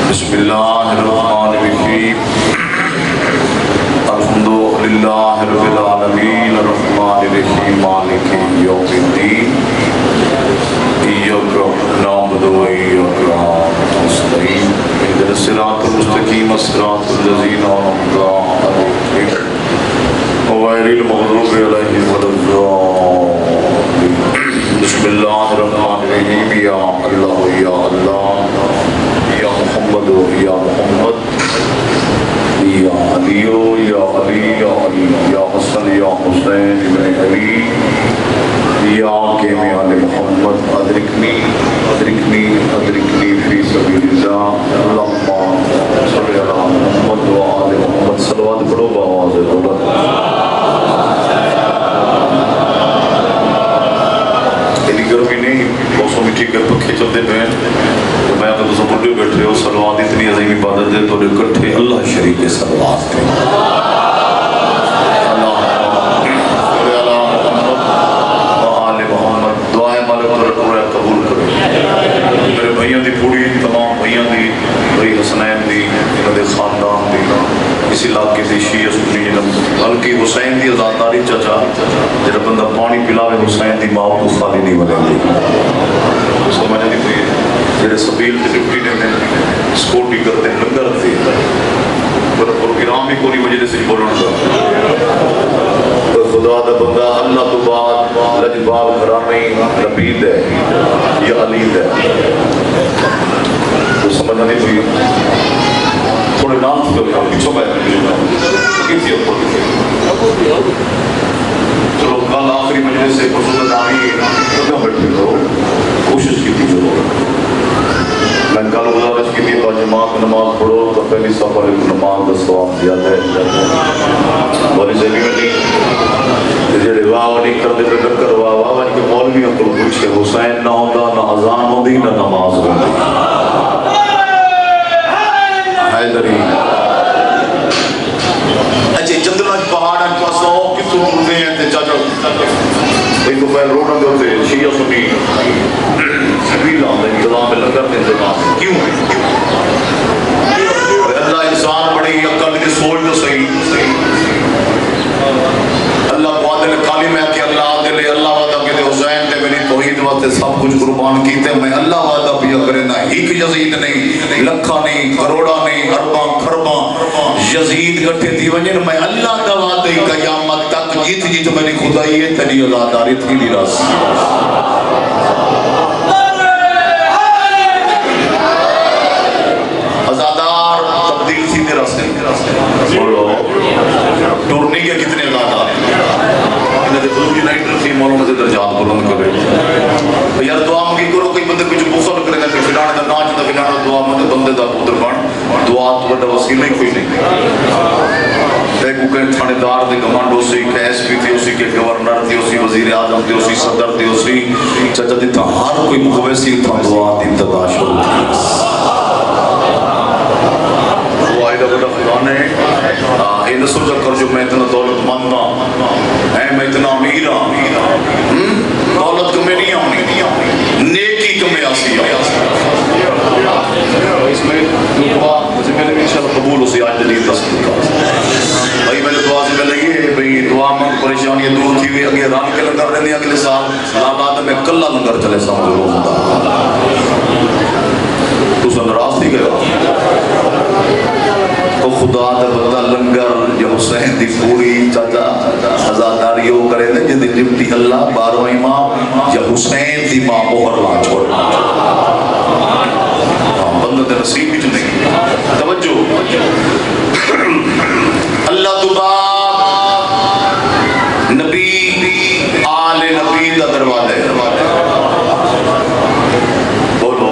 بسم اللہ الرحمن الرحیم الحمدللہ رب العالمین الرحمن الرحیم مالک یوم الدین ایاک نعبد و ایاک نستعین اهدنا الصراط المستقیم صراط الذین انعمت علیہم غیر المغضوب علیہم ولا الضالین بسم اللہ الرحمن الرحیم یا اللہ یا اللہ یا محمد یا محمد یا علی یا علی یا علی یا حسن یا حسین ابن علی یا کہ میں آل محمد ادرکنی ادرکنی ادرکنی فی سبیل اللہ اللہم صلی اللہ محمد و آل محمد صلوات پڑھو بآواز بلند اتنی گرمی نہیں موسم بھی ٹھیک ہے پکھے چلتے پہ تو میں تو سب بڑھے بیٹھے ہو صلوات اتنی عظیم عبادت ہے تو اکٹھے اللہ شریک کے صلوات ہیں میرے بھائیاں دی پوری تمام بھائیاں دی بھائی حسنین دی انہوں دے خاندان دی اس علاقے دی شیعہ سنی بلکہ حسین دی ازاداری چچا جب بندہ پانی پلاوے حسین دی ماں کو خالی نہیں بنے گی سمجھے نہیں کوئی جڑے سبیل تے ڈپٹی نے سکوٹی کرتے لنگر تھے پروگرام ہی کوئی وجہ سے بولن دا خدا دا بندہ اللہ تو بعد لجبال گھرانے ربید ہے یا علید ہے تو سمجھا نہیں کوئی تھوڑے نام سے کرو پیچھو بیٹھ کسی چلو کل آخری مجلس سے پرسوں دائی کیوں بیٹھے کرو کوشش کی تھی ضرور میں کل گزارش کی تھی تو جماعت نماز پڑھو تو پہلی سفر نماز کا ثواب دیا ہے بولی سے بھی نہیں جڑے واہ نہیں کرتے تو کر واہ واہ کہ مولویوں کو پوچھے حسین نہ ہوتا نہ اذان ہوتی نہ نماز ہوتی حیدری اچھے چندرنا پہاڑ پاسوں کتوں ٹوٹے ہیں تے چاچا بھئی تو پہل روڈوں دے ہوتے شیعہ سنی سبیل آن دے انتظام میں لگر دے انتظام کیوں ہے اللہ انسان بڑی عقل کی سوچ تو صحیح اللہ کو آدھے کالی میں کہ اللہ آدھے اللہ وعدہ کہ حسین تے میری توحید واسطے سب کچھ قربان کیتے میں اللہ وعدہ پیا کرے نہ ایک یزید نہیں لکھا نہیں کروڑا نہیں ارباں خرباں یزید گٹھے دی وجہ میں اللہ دا وعدہ قیامت تک جیت جیت میری خدائی ہے تیری عزاداری تھی نہیں راس عزادار تبدیل سیدھے راستے بولو ٹورنی کے کتنے عزادار انہیں دخلو کی نائٹ رسی مولانا سے درجات بلند کرے یار دعا مگی کرو کوئی بندے کچھ بخل کرے گا کہ فلانے دا ناچ دا فلانے دعا مندے بندے دا پودر بان دعا تو بڑا وسیلہ ہی کوئی نہیں ایک کوئی تھانے دار دے گمانڈو سی کہ ایس پی تھی اسی کے گورنر تھی اسی وزیر اعظم تھی اسی صدر تھی اسی چچا دیتا ہر کوئی مقویسی تھا دعا دی ابتدا شروع تھی دعا ایدہ بڑا خدا نے یہ سوچا کر جو میں اتنا دولت مند ہوں میں اتنا امیر ہوں دولت کمیں نہیں آنی نیکی کمیں آسی اس میں دعا مجھے میں نے انشاءاللہ قبول اسی آج دلیل تصدیق بھائی میں نے دعا سے پہلے یہ بھئی دعا من پریشانی دور تھی ہوئی اگے ران کے لنگر رہنے اگلے سال آباد میں کلہ لنگر چلے سامنے ہوتا تو سن راستی گئے تو خدا دا بندہ لنگر یا حسین دی پوری چاچا عزاداریوں کرے دے جن دی ڈپٹی اللہ بارویں ماں یا حسین دی ماں مہر لا چھوڑ بندہ دے نصیب بھی نہیں توجہ اللہ تو نبی آل نبی دا دروازہ ہے بولو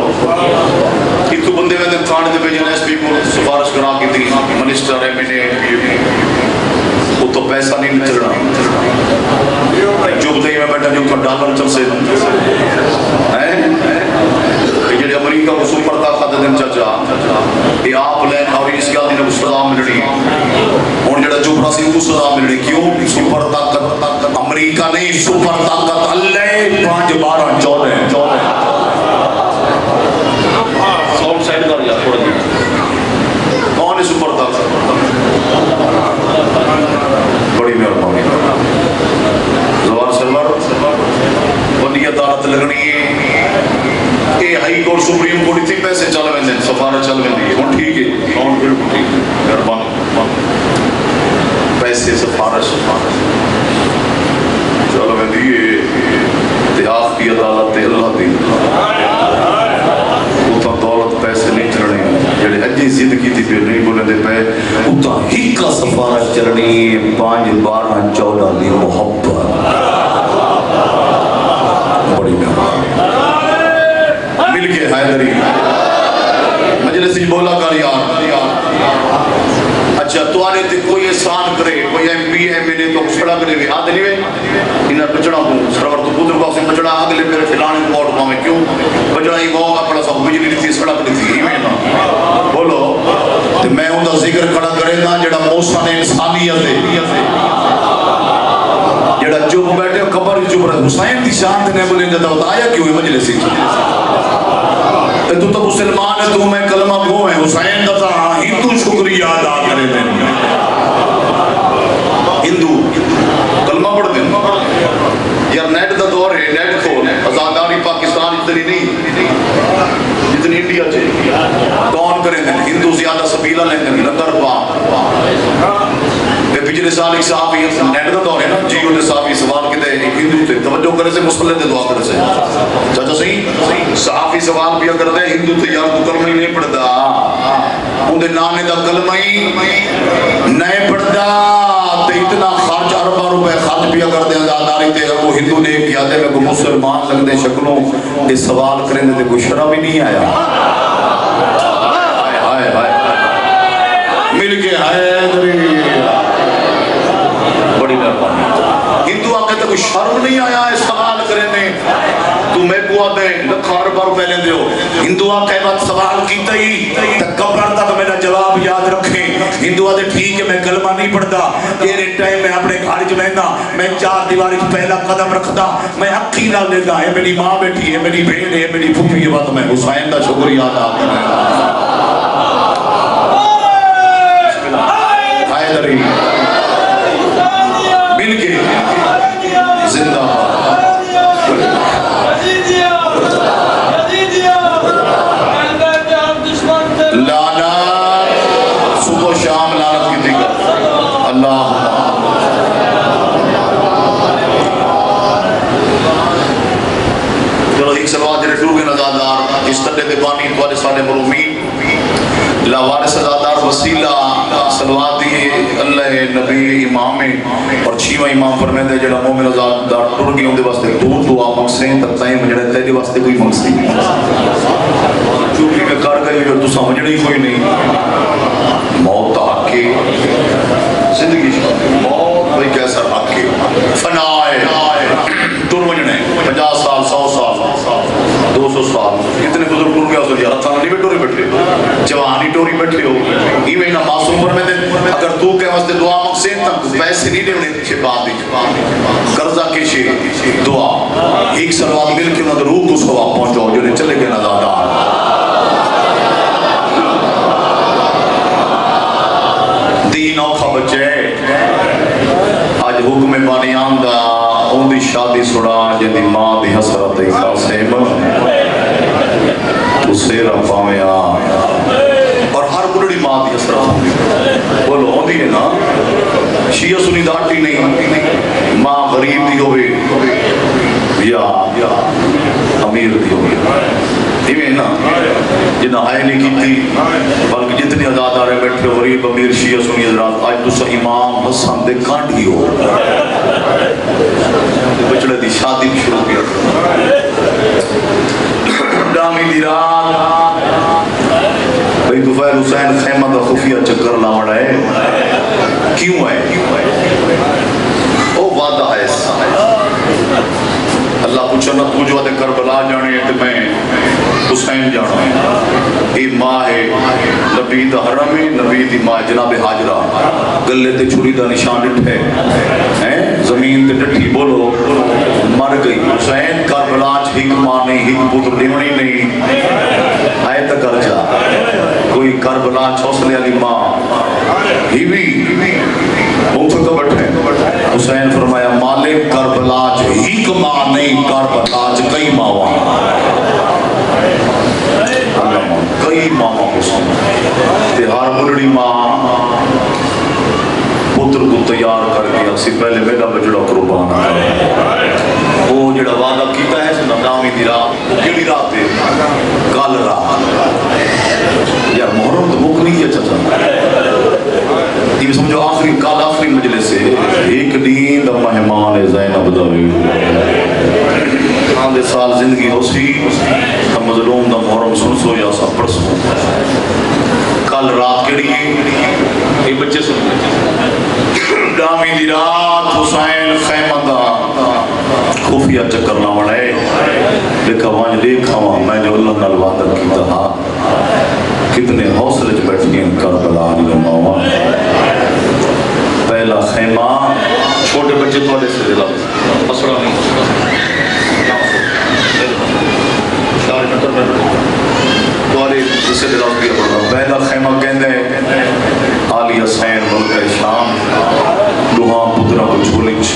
اتو بندے میں دن تھانے دے بھیجن ایس پی کو سفارش کرا کی تھی منسٹر ہے میں نے وہ تو پیسہ نہیں نچرنا جو بتائی میں بیٹھا جو پر ڈالر چل سے یہ امریکہ کو سپر طاقت دن چاچا یہ آپ لین اور اس کے آدھی نے سزا ملنی اور جڑا جو پراسی کو سزا ملنی کیوں سپر طاقت امریکہ نہیں سپر طاقت اللہ پانچ یہ ہائی کورٹ سپریم کورٹ اتنے پیسے چل وے سفارت چل وی ہوں ٹھیک ہے کون بالکل ٹھیک مہربانی پیسے سفارش چل وی اتحاد کی عدالت اللہ دی اتنا دولت پیسے نہیں چلنے جڑے اجی زندگی تھی پھر نہیں بولے دے پہ اتنا ہیکا سفارش چلنی 5 12 14 دی محبت بڑی مہربانی مل کے حیدری مجلس بولا کر یار اچھا تو آنے تے کوئی احسان کرے کوئی MP MLA تو کھڑا کرے بھی آدھے نہیں وے انہیں بچڑا ہوں سرور تو پودر باق سے بچڑا اگلے میرے فلانے کوٹ پاؤں کیوں بچڑا ہی موقع پڑا سب بجلی لیتی سڑک لیتی ہی میں نا بولو تو میں ہوں دا ذکر کھڑا کرے گا جڑا موسیٰ نے انسانیت ہے جڑا چپ بیٹھے قبر چپ رہے حسین دی شان نے بولیں جاتا ہوتا آیا کیوں ہے مجلس ہی تو تو مسلمان ہے تو میں کلمہ گو ہے حسین دا تھا ہندو شکریہ ادا کرے دیں ہندو کلمہ پڑھ دیں یار نیٹ دا دور ہے نیٹ کھول آزاداری پاکستان اتنی نہیں جتنی انڈیا چاہیے کون کریں دیں ہندو زیادہ سبیلہ لیں دیں لنگر پا پچھلے سال ایک صحابی نیٹ دا دور ہے نا جیو نے صحابی سوال کے دے ایک ہندو تھے توجہ کرے سے مسلح دے دعا کرے سے چاچا صحیح صحابی سوال بھی اگر دے ہندو تھے یار تو کلمہ ہی نہیں پڑھدا ان دے نانے دا کلمہ ہی نہیں پڑھدا تے اتنا خرچ اربا روپے خرچ بھی اگر دے آزاداری تے اگر وہ ہندو دیکھ کیا دے میں کو مسلمان لگ دے شکلوں دے سوال کریں دے کوئی شرم ہی نہیں آیا ہائے ہائے مل کے حیدری بڑی مہربانی ہندو آگے تو کوئی شرم نہیں آیا اس سوال کرنے تو میں کو آدھے لکھا اربا روپے لیں دے ہو ہندو آگے بات سوال کیتا ہی تکبر تک میرا جواب یاد رکھیں ہندو آدھے ٹھیک ہے میں کلمہ نہیں پڑھتا تیرے ٹائم میں اپنے گھر جو بہنا میں 4 دیواری پہلا قدم رکھتا میں عقیدہ لیتا ہے میری ماں بیٹھی ہے میری بہن ہے میری پھوپھی ہے بات میں حسین دا شکریہ ادا کرنا حیدری مل کے زندہ لعنت صبح و شام لعنت کی دیگر اللہ چلو ایک سلوات جنہیں ٹوگے نزادار اس طرح دے بانی توالے سالے مرومین لاوارس ازادار وسیلہ سلوات دیئے اللہ نبی امام اور 6واں امام فرمائے دے جڑا مومن ازادار ٹر گئے ہوں دے واسطے دور دعا مقصین تک تائیں مجھڑے تیرے واسطے کوئی مقصد نہیں چونکہ میں کر گئی اور تو سمجھنے ہی کوئی نہیں موت حق کے زندگی موت بھئی کیسا حق کے فنائے ٹر مجھنے 50 سال 100 سال 200 سال کتنے بزرگ ٹور گیا سوچ یار تھا نہیں ٹوری بیٹھے جوانی ٹوری بیٹھے ہو ہی میں نہ معصوم پر میں دے اگر تو کہ واسطے دعا مقصد تک پیسے نہیں دینے چھے بات دی قرضہ کے چھے دعا ایک سلوات مل کے انہوں روح کو سواب پہنچاؤ جو نے چلے گئے نزادار دین اوکھا بچے آج حکم بانی آمدہ ان دی شادی سڑا جن دی ماں دی حسرت دی قاسم تو سیرہ پاویں اور ہر بڑی ماں دی حسرت بولو ہوندی ہے نا شیعہ سنی داٹی نہیں ماں غریب دی ہوئے یا امیر دی ہوئے ایویں نا جنہ ہائے نہیں کی تھی بلکہ جتنی عزادارے بیٹھے غریب امیر شیعہ سنی حضرات آج تو سا امام حسن دے کانڈی ہو بچڑے دی شادی شروع کیا ڈامی دی رات بھئی دفعہ حسین خیمہ دا خفیہ چکر لاؤڑا ہے کیوں ہے او وعدہ ہے اللہ پوچھا نہ تو جو آدھے کربلا جانے تو میں حسین جانا ہے یہ ماں ہے نبی دا حرم ہے نبی دی ماں جناب حاجرہ گلے تے چھری دا نشان ڈٹھے زمین تے ڈٹھی بولو مر گئی حسین کربلا ہک ماں نہیں ہک پتر دیونی نہیں آئے تک کر جا کوئی کربلا چھوسلے علی ماں ہی بھی اوپر کا بٹھے حسین فرمایا مالک کربلا ہک ماں نہیں کربلا کئی ماں سی پہلے میرا بجڑا قربان کر وہ جڑا وعدہ کیتا ہے سنا نامی دی رات وہ کیڑی رات ہے کل رات یار محرم تو مک نہیں ہے چچا یہ سمجھو آخری کل آخری مجلس ہے ایک دین دا مہمان زینب داوی آندے سال زندگی ہو سی ہم مظلوم دا محرم سن سو یا سا پڑھ سو کل رات کیڑی ہے یہ بچے سن ڈامی دی رات حسین خیمہ دا خفیہ چکر نہ بڑھائے لکھا وانج دیکھا وہاں میں جو اللہ نال وعدہ کیتا ہاں کتنے حوصلے چ بیٹھی ہیں کربلا علی ماما پہلا خیمہ چھوٹے بچے تو سے دلا اسڑا نہیں سارے نکر میں توارے سے دلا بھی پڑا پہلا خیمہ کہندے علی حسین ملک شام دوہاں پترا کو چھولچ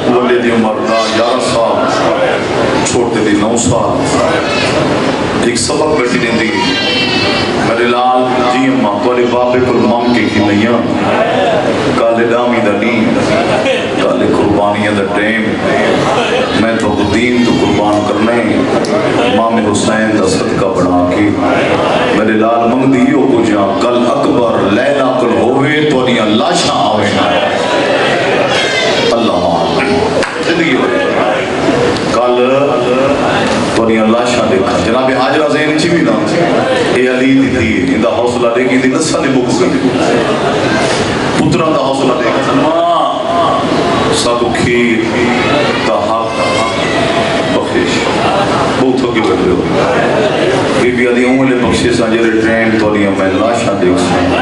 بولے دی عمر دا 11 سال چھوٹے دی 9 سال ایک سبق بیٹھی دیں دی میرے لال جی اممہ کولی بابے کل مام کے کی میاں کالے دامی دا نیم کالے قربانیاں دا ٹیم میں تو دین تو قربان کرنے امام حسین دا صدقہ بنا کی میرے لال منگ دیو کو جہاں کل اکبر لینا کل ہوئے تو انہیں اللہ شاہ آوے اللہ زندگی ہوئے کل تو انہیں اللہ شاہ دیکھا جناب حاجرہ زین چی بھی نا اے علی دی تھی اندہ حوصلہ دے گی اندہ نسا دے بکو گئی پترہ دا حوصلہ دے گا ماں ساکو کھیر دا حق بخش بہت ہو کے بیٹھے ہو بی بی علی اونگلے بخشے سانجرے ٹرین تو انہیں میں اللہ شاہ دیکھ سا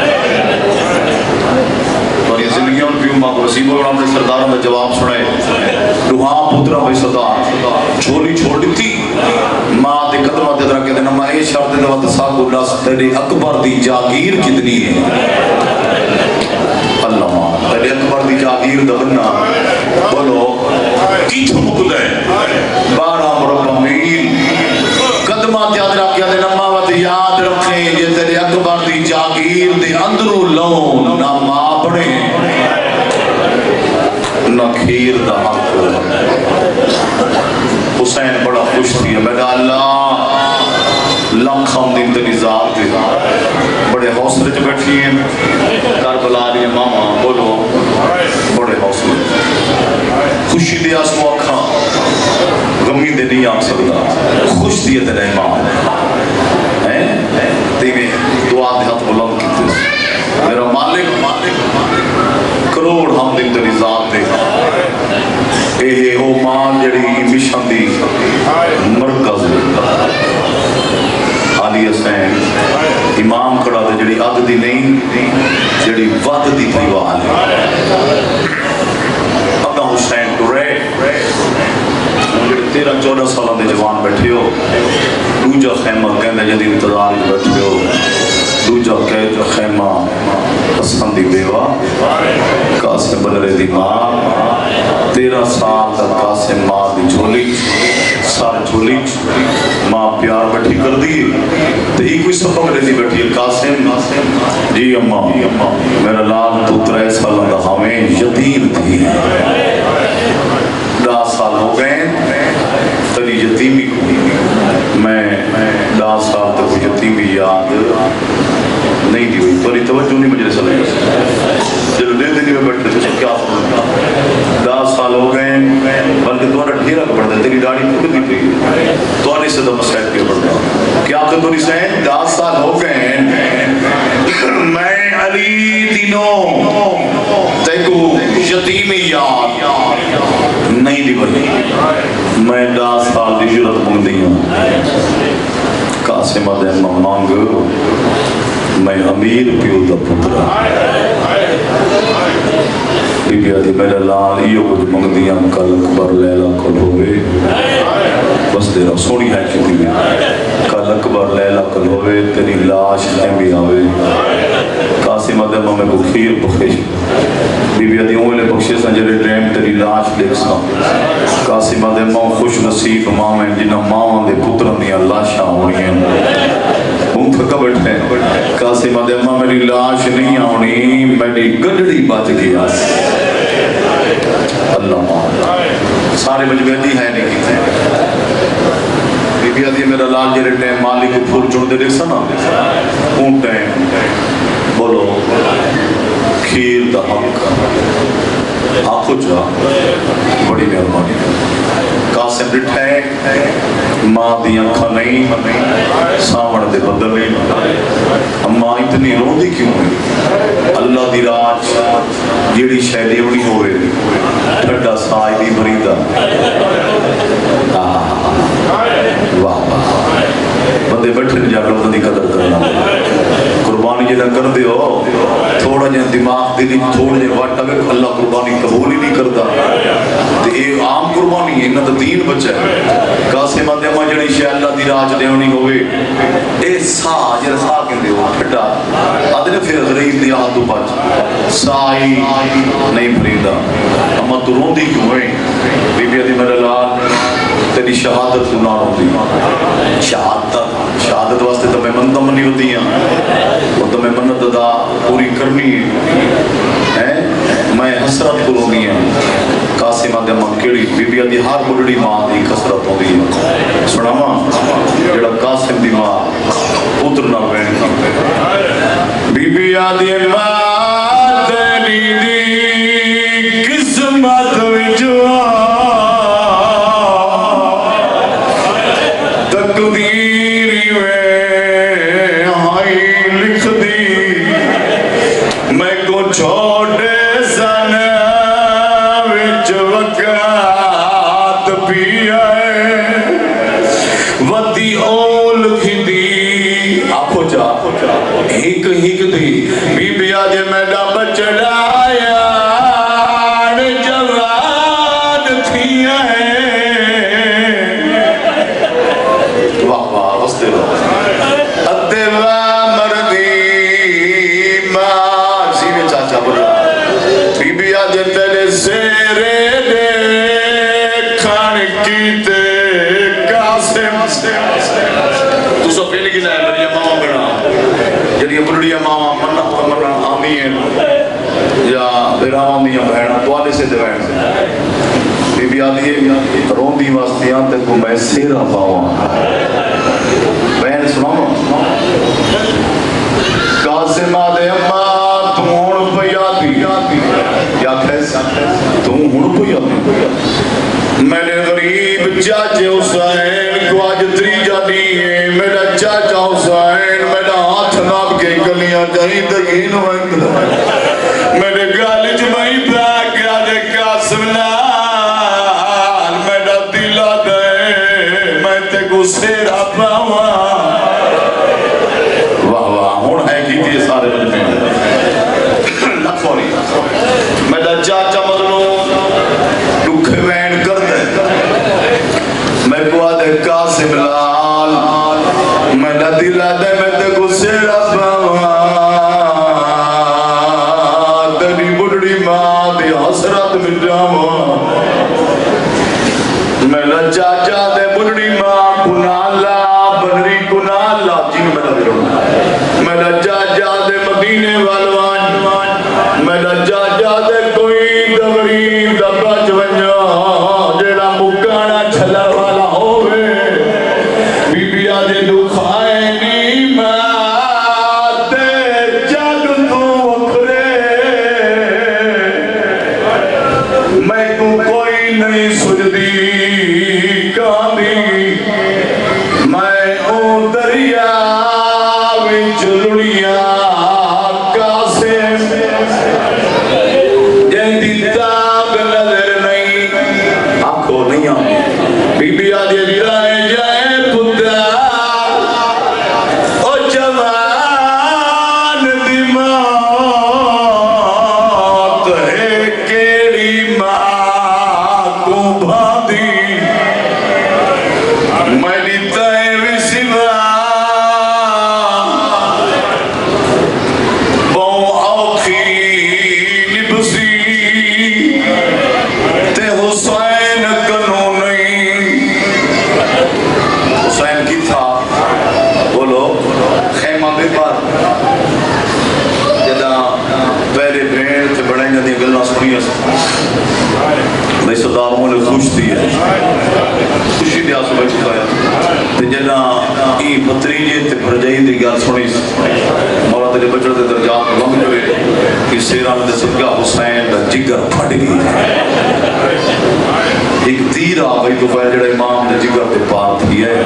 اور یہ زندگیوں پیوں ماں کو رسیبوں اور اپنے سرداروں میں جواب سنائے روحاں پترہ بھائی صدا چھولی چھوڑ دیتی ماں دے قدمہ دے درہ کہتے ہیں ماں اے شرط دے وقت ساکو لس تیرے اکبر دی جاگیر کتنی ہے اللہ ماں تیرے اکبر دی جاگیر دا بننا بولو کی چھمک دے 12 مربع میل قدمہ دے درہ کہتے ہیں ماں وقت یاد رکھیں یہ تیرے اکبر دی جاگیر دے اندرو لون نہ ماں پڑے نہ کھیر دا حق حسین بڑا خوش تھی میں کہا اللہ لکھ ہم دن تری ذات دے بڑے حوصلے چ بیٹھی ہیں کربلا علی ماما بولو بڑے حوصلے خوشی دے آسمو اکھاں غمی دے نہیں آگ سکتا خوش دیئے تے رہے ماں تیویں دعا دے ہاتھ بلند کیتے میرا مالک کروڑ ہم دن تری ذات دے اے ہو ماں جڑی مشن دی مرکز علی حسین امام کھڑا دے جڑی عد دی نہیں جڑی ود دی دیوال ادا حسین ٹرے جڑے 13-14 سالوں دے جوان بیٹھے ہو دوجا خیمہ کہندے جدی انتظار بیٹھے ہو دوجا کہتے خیمہ حسن دی بیوہ قاسم بدرے دی ماں 13 سال تک قاسم ماں دی جھولی سارے جھولی ماں پیار بیٹھی کر دی تو ہی کوئی سبق رہتی بیٹھی ہے قاسم جی اممہ میرا لال تو 3 سالوں دا ہمیں یتیم تھی 10 سال ہو گئے تری یتیمی کو میں 10 سال تک کوئی یتیمی یاد نہیں دی ہوئی توری توجہ نہیں مجھے سے لگا چلو دے دنی میں بیٹھتے تھے کیا سنتا 10 سال ہو گئے بلکہ تمہارا ڈھیرہ کا پڑھتا ہے تیری داڑھی پھوٹ دی تھی تو آنے سے دم سیٹ کیا پڑھتا کیا کہ توری سے 10 سال ہو گئے میں علی دینوں تیکو یتیمی یاد نہیں دی بنی میں 10 سال دی جرت مانگ دی ہوں قاسم دے مانگ میں امیر پیو دا پترا بی بی آدھی میرے لال یہ کچھ مانگ دیاں کل اکبر لیلہ کل ہوئے بس دیرہ سونی ہے کیوں بھی کل اکبر لیلہ کل ہوئے تیری لاش نہیں بھی آوے قاسم دے میں کو کھیر بخش بی بی آدھی اونلے بخشے سنجرے ٹیم تیری لاش دیکھ سا قاسم دے ماں خوش نصیب ماں میں جنہ ماں دے پترن دیا لاشاں ہونی ہیں ان تھکا بیٹھے قاسم دے ماں میری لاش نہیں آنی میری گڑڑی بچ گیا اللہ سارے مجموعی ہے نہیں بی بی آدھی میرا لال جی ٹائم مالی کو پھول چڑھ دے دیکھ سنا اون ٹائم بولو کھیر دا حق آنکھو جا بڑی مہربانی قاسم ڈٹھا ہے ماں دی انکھا نہیں ساون دے بدل نہیں اماں اتنی رو دی کیوں ہے اللہ دی راج جیڑی شہدی اڑی ہوئے ٹھڑا سائی دی بریدہ واہ بندے بیٹھے نہیں جا کر بندی قدر کرنا قربانی جیدہ کر دے ہو تھوڑا جہاں دماغ دلی تھوڑا جہاں وقت اگر اللہ قربانی قبول ہی نہیں کرتا تو یہ عام قربانی ہے انہاں تو دین بچہ ہے قاسم آدھے ماں جڑی شاہ اللہ دی راج دے ہونی ہوئے اے سا جڑا سا کہندے ہو پھٹا آدھے پھر غریب دی آدھو بچ سائی نہیں پھریدا اما تو رون دی کیوں ہے بی بی آدھی میرے لال تیری شہادت سنا ہوتی شہادت واسطے تو میں منتم نہیں ہوتی ہیں اور تو میں منت ادا پوری کرنی ہے میں حسرت کو رونی ہے قاسم آدھے ماں کیڑی بی بی آدھی ہر بڑی ماں دی خسرت ہوتی ہے سنا ماں جڑا قاسم دی ماں پتر نہ بہن بی بی آدھی ماں تیری دی قسمت وچ روندی واسطے آتے کو میں سیرہ پاؤں بہن سناؤں قاسم آدھے اماں تم ہون پیاتی یا کھیسا تم ہون پیاتی میں نے غریب چاچے حسین کو آج تریجا دیئے میرا چاچا حسین میرا ہاتھ ناب کے گلیاں جائیں دگین وقت میرے گالج میں پاک آدھے قاسم لال میرا دلہ دے میں تے کو سیرہ پاؤں واہ واہ ہون ہے کی سارے بجنے لکھوڑی میرا چاچا مظلوم دکھ وین کر دے میں کو آدھے قاسم لال میرا دلہ دے میں تے کو سیرہ پاؤں حسرت میں جاؤں میں لجا جا دے بڑی ماں کنالا بنری کنالا جی میں لگ رہا میں لجا جا دے مدینے والوان میں لجا جا دے کوئی دبری دبا جونجا جیڑا مکانا چھلا والا ہوئے بی بی آدھے دکھائے نہیں ماتے جگ تو اکھرے میں کو کوئی نہیں سجدی کاندی میں او دریا وچ لڑیا قاسم جندی تاب نظر نہیں آنکھوں نہیں آنکھوں بی بی آدھے جائے جائے پترا او جوان دی موت ہے کیڑی ماں کو بھاندی میں لیتا ہے وسیلہ ہے خوشی دیا سو بچ پایا تے جنا ای بتریجے تے بھرجائی دی گل سنی مولا تیرے بچڑ دے درجات لنگ جوئے کہ سیران دے صدقہ حسین دا جگر پھٹ گئی ایک تیر آگئی تو پہلے جڑا امام دے جگر تے پار تھی ہے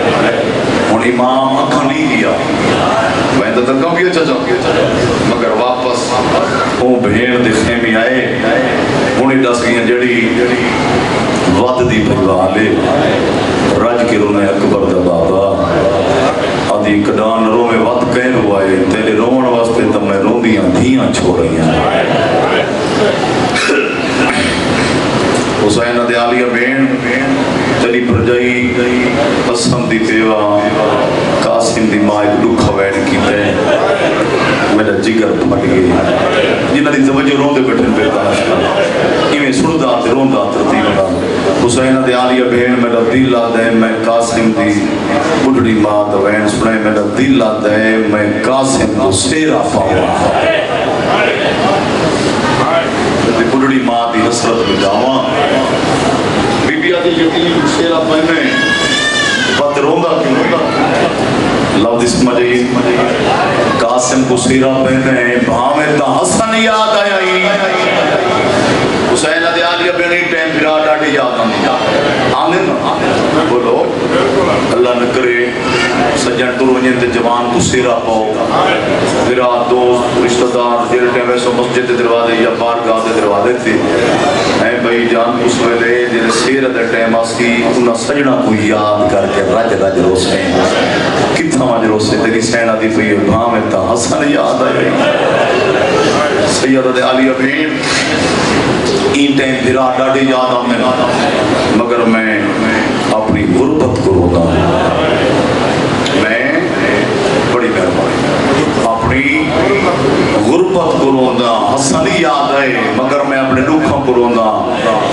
ان امام اکھا نہیں کیا میں تو تکم کیا چاچا مگر واپس وہ بھین دے خیمی آئے انہیں دس گیا جڑی ود دی بھیوالے رج کے رونے اکبر دا بابا آدھی کڈان رو میں ود کہیں روائے تیرے رون واسطے تم میں رون دیاں دھیاں چھوڑ رہی ہیں حسین دے عالیہ بین تیری پرجائی پسند دی پیوا قاسم دی ماں ایک دکھا وین کی تے میرا جگر پھٹ گئی جنہ دی توجہ رون دے بیٹھن پہ تاشا ایمیں سندا تے رون دا ترتیب دا حسین دے عالیہ بین میرا دل آدھے میں قاسم دی بڑھڑی ماں دا وین سنے میرا دل آدھے میں قاسم کو سیرا پاؤں بڑھڑی ماں دی حسرت میں جاواں بی بی آدھی یقین سیرا پہنے بات روندہ کیوں ہوتا لفظ اس مجھے قاسم کو سیرا پہنے بھامے تا حسن یاد آیا حسین دے عالیہ بینی ٹیم پھرا ڈاٹی یاد آمین بولو اللہ نہ کرے سجن ترونین تے جوان کو سیرا پاؤ پھرا دوست رشتہ دار جیل ٹیم ایسو مسجد دروازے یا بارگاہ دے دروازے تھے اے بھائی جان اس ویلے جیل سیرہ دے ٹیم آسی انہا سجنہ کو یاد کر کے رج روسے کتنا مجھ روسے تیری سینہ دی پئی بھامے تا حسن یاد آئے سیدہ دے عالیہ بین این ٹائم پھرا ڈاڑی یاد آنے مگر میں اپنی غربت کو روتا میں بڑی مہربانی اپنی غربت کو روندہ حسنی یاد آئے مگر میں اپنے دکھوں کو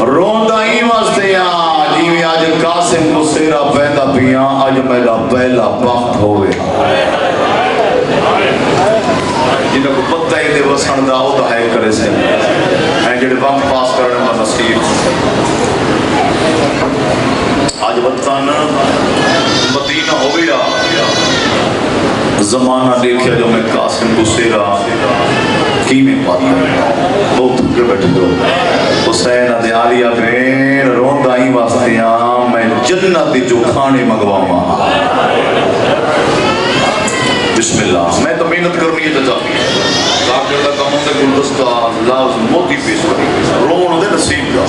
روندہ ہی واسطے جیویں آج قاسم کو سیرا پیدا پیاں آج میرا پہلا وقت ہوئے جنہوں کو پتہ ہی دے وسن دا ہو دا ہے کرے سے ہیں جڑے وقت پاس کرنے میں نصیب آج وطن مدینہ ہو گیا زمانہ دیکھیا جو میں قاسم کو سیرا کی میں پاتا بہت کے بیٹھے دو حسین دے عالیہ بین روندہ ہی واسطیاں میں جنت جو کھانے مگواما بسم اللہ میں تو محنت کرنی ہے چچا کاکر دا کاموں دے گلدستہ لفظ موتی پیش کری رون دے نصیب دا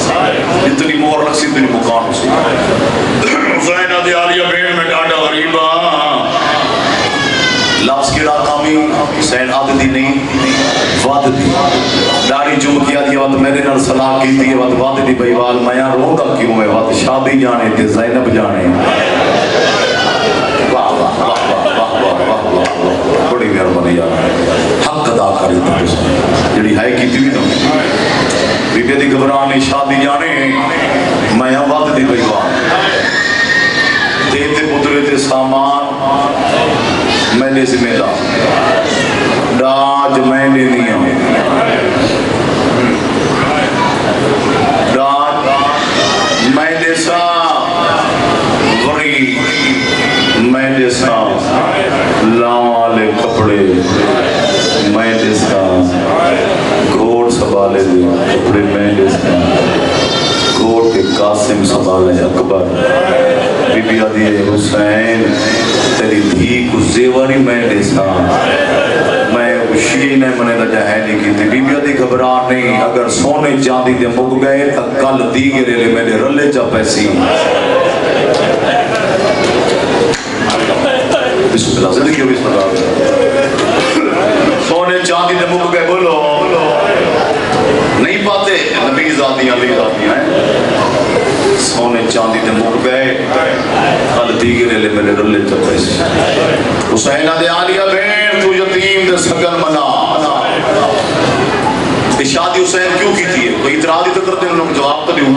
جتنی مہر لکسی اتنی مکان نصیب حسین دے عالیہ بین میں ڈاڈا غریبا لفظ کی راکامی حسین عادتی نہیں وعد دی ڈاڑی چوم کیا دیا وقت میرے نال صلاح کی تھی وقت وعد دی بیوال میاں روندہ کیوں ہے وقت شادی جانے تھے زینب جانے بڑی مہربانی حق ادا کری جڑی ہے کی تھی بی بی دی گھبرانی شادی جانے میں وقت دی بیوال دیتے پترے تے سامان میں نے ذمہ دار ڈاج میں نے دیا ڈاج میں نے سا غریب میں نے سا لامالے کپڑے میں نے سا گھوڑ سبالے دے کپڑے میں نے سا گھوڑ کے قاسم سبالے اکبر بی بی آدھی حسین تیری دھی کو زیوری میں نے سا میں شیعی نے منے دا جہینی کی تھی بی بی آدھی گھبران نہیں اگر سونے چاندی دے مک گئے تا کل دیگرے لے میں نے رلے جا پیسی بسم اللہ زندگی ہو بسم اللہ سونے چاندی دے مک گئے بولو نہیں پاتے نبی ذاتی علی ذاتی ہیں سونے چاندی دے مک گئے کل دیگرے لے میں نے رلے جا پیسی حسین دے عالیہ بین تو یتیم دے سگن منا شادی حسین کیوں کی تھی کوئی اعتراض ہی تو کرتے ہیں انہوں جواب تو دیوں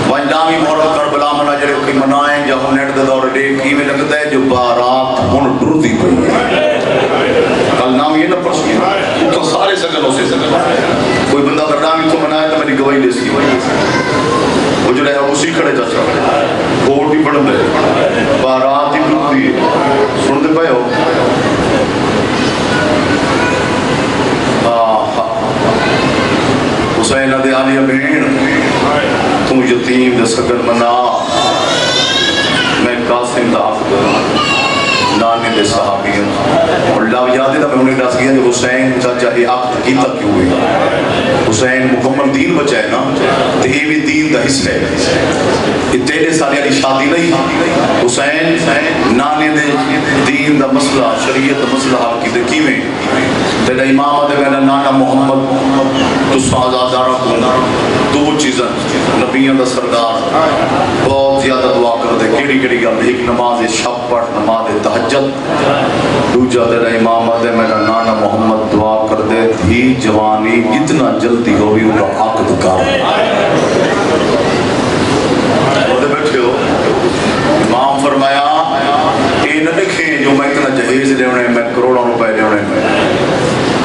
وانجامی محرم کربلا منا جڑے کوئی منائیں جب نیٹ دے دور ڈیک کی میں لگتا ہے جو بارات ہن ڈر دی پئی کل نام یہ نہ پرسی تو سارے سگن ہو سے سگن کوئی بندہ کردامی تو منائے تو میری گواہی دے سی وہ جو رہا اسی کھڑے چاچا کوٹ ہی پڑھ دے بارات ہی پڑھ دی سن دے پائے ہو حسین دے آلیہ بہن تو یتیم دے سگن منا میں قاسم دا آخر نانے دے صحابی اور اللہ یاد ہے میں انہیں دس گیا کہ حسین چاچا یہ عقد کیتا کیوں ہوئی حسین مکمل دین بچائے نا تو یہ بھی دین دا حصہ ہے یہ تیرے سالے علی شادی نہیں حسین نانے دے دین دا مسئلہ شریعت دا مسئلہ حال کی دکی میں تیرا امام دے میں نانا محمد تو سازادارہ کو دو چیزیں نبیاں دا سردار بہت زیادہ دعا کر دے کیڑی کیڑی گل ایک نماز شب پڑھ نماز تہجد دوجا تیرا امام دے میرا نانا محمد دعا کر دے دھی جوانی اتنا جلدی ہوئی ان کا عقد کر بڑے بیٹھے ہو امام فرمایا اے نہ دیکھیں جو میں اتنا جہیز لیونے میں کروڑوں روپے لیونے میں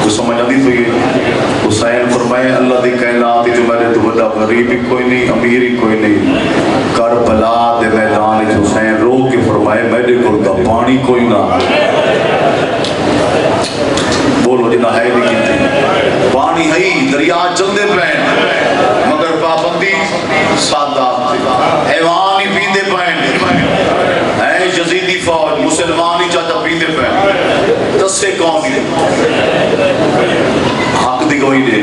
کچھ سمجھ آتی تو یہ حسین فرمائے اللہ دی کائنات جو میرے تو بڑا غریبی کوئی نہیں امیری کوئی نہیں کربلا دے میدان حسین رو کے فرمائے میرے کو دا پانی کوئی نہ بولو جنہ ہے نہیں کیتی پانی ہے دریا چلدے پہن مگر پابندی سادہ ایوان ہی پیندے پہن اے یزیدی فوج مسلمانی چاہتا پیندے پہن دسے کون نہیں حق دی کوئی دے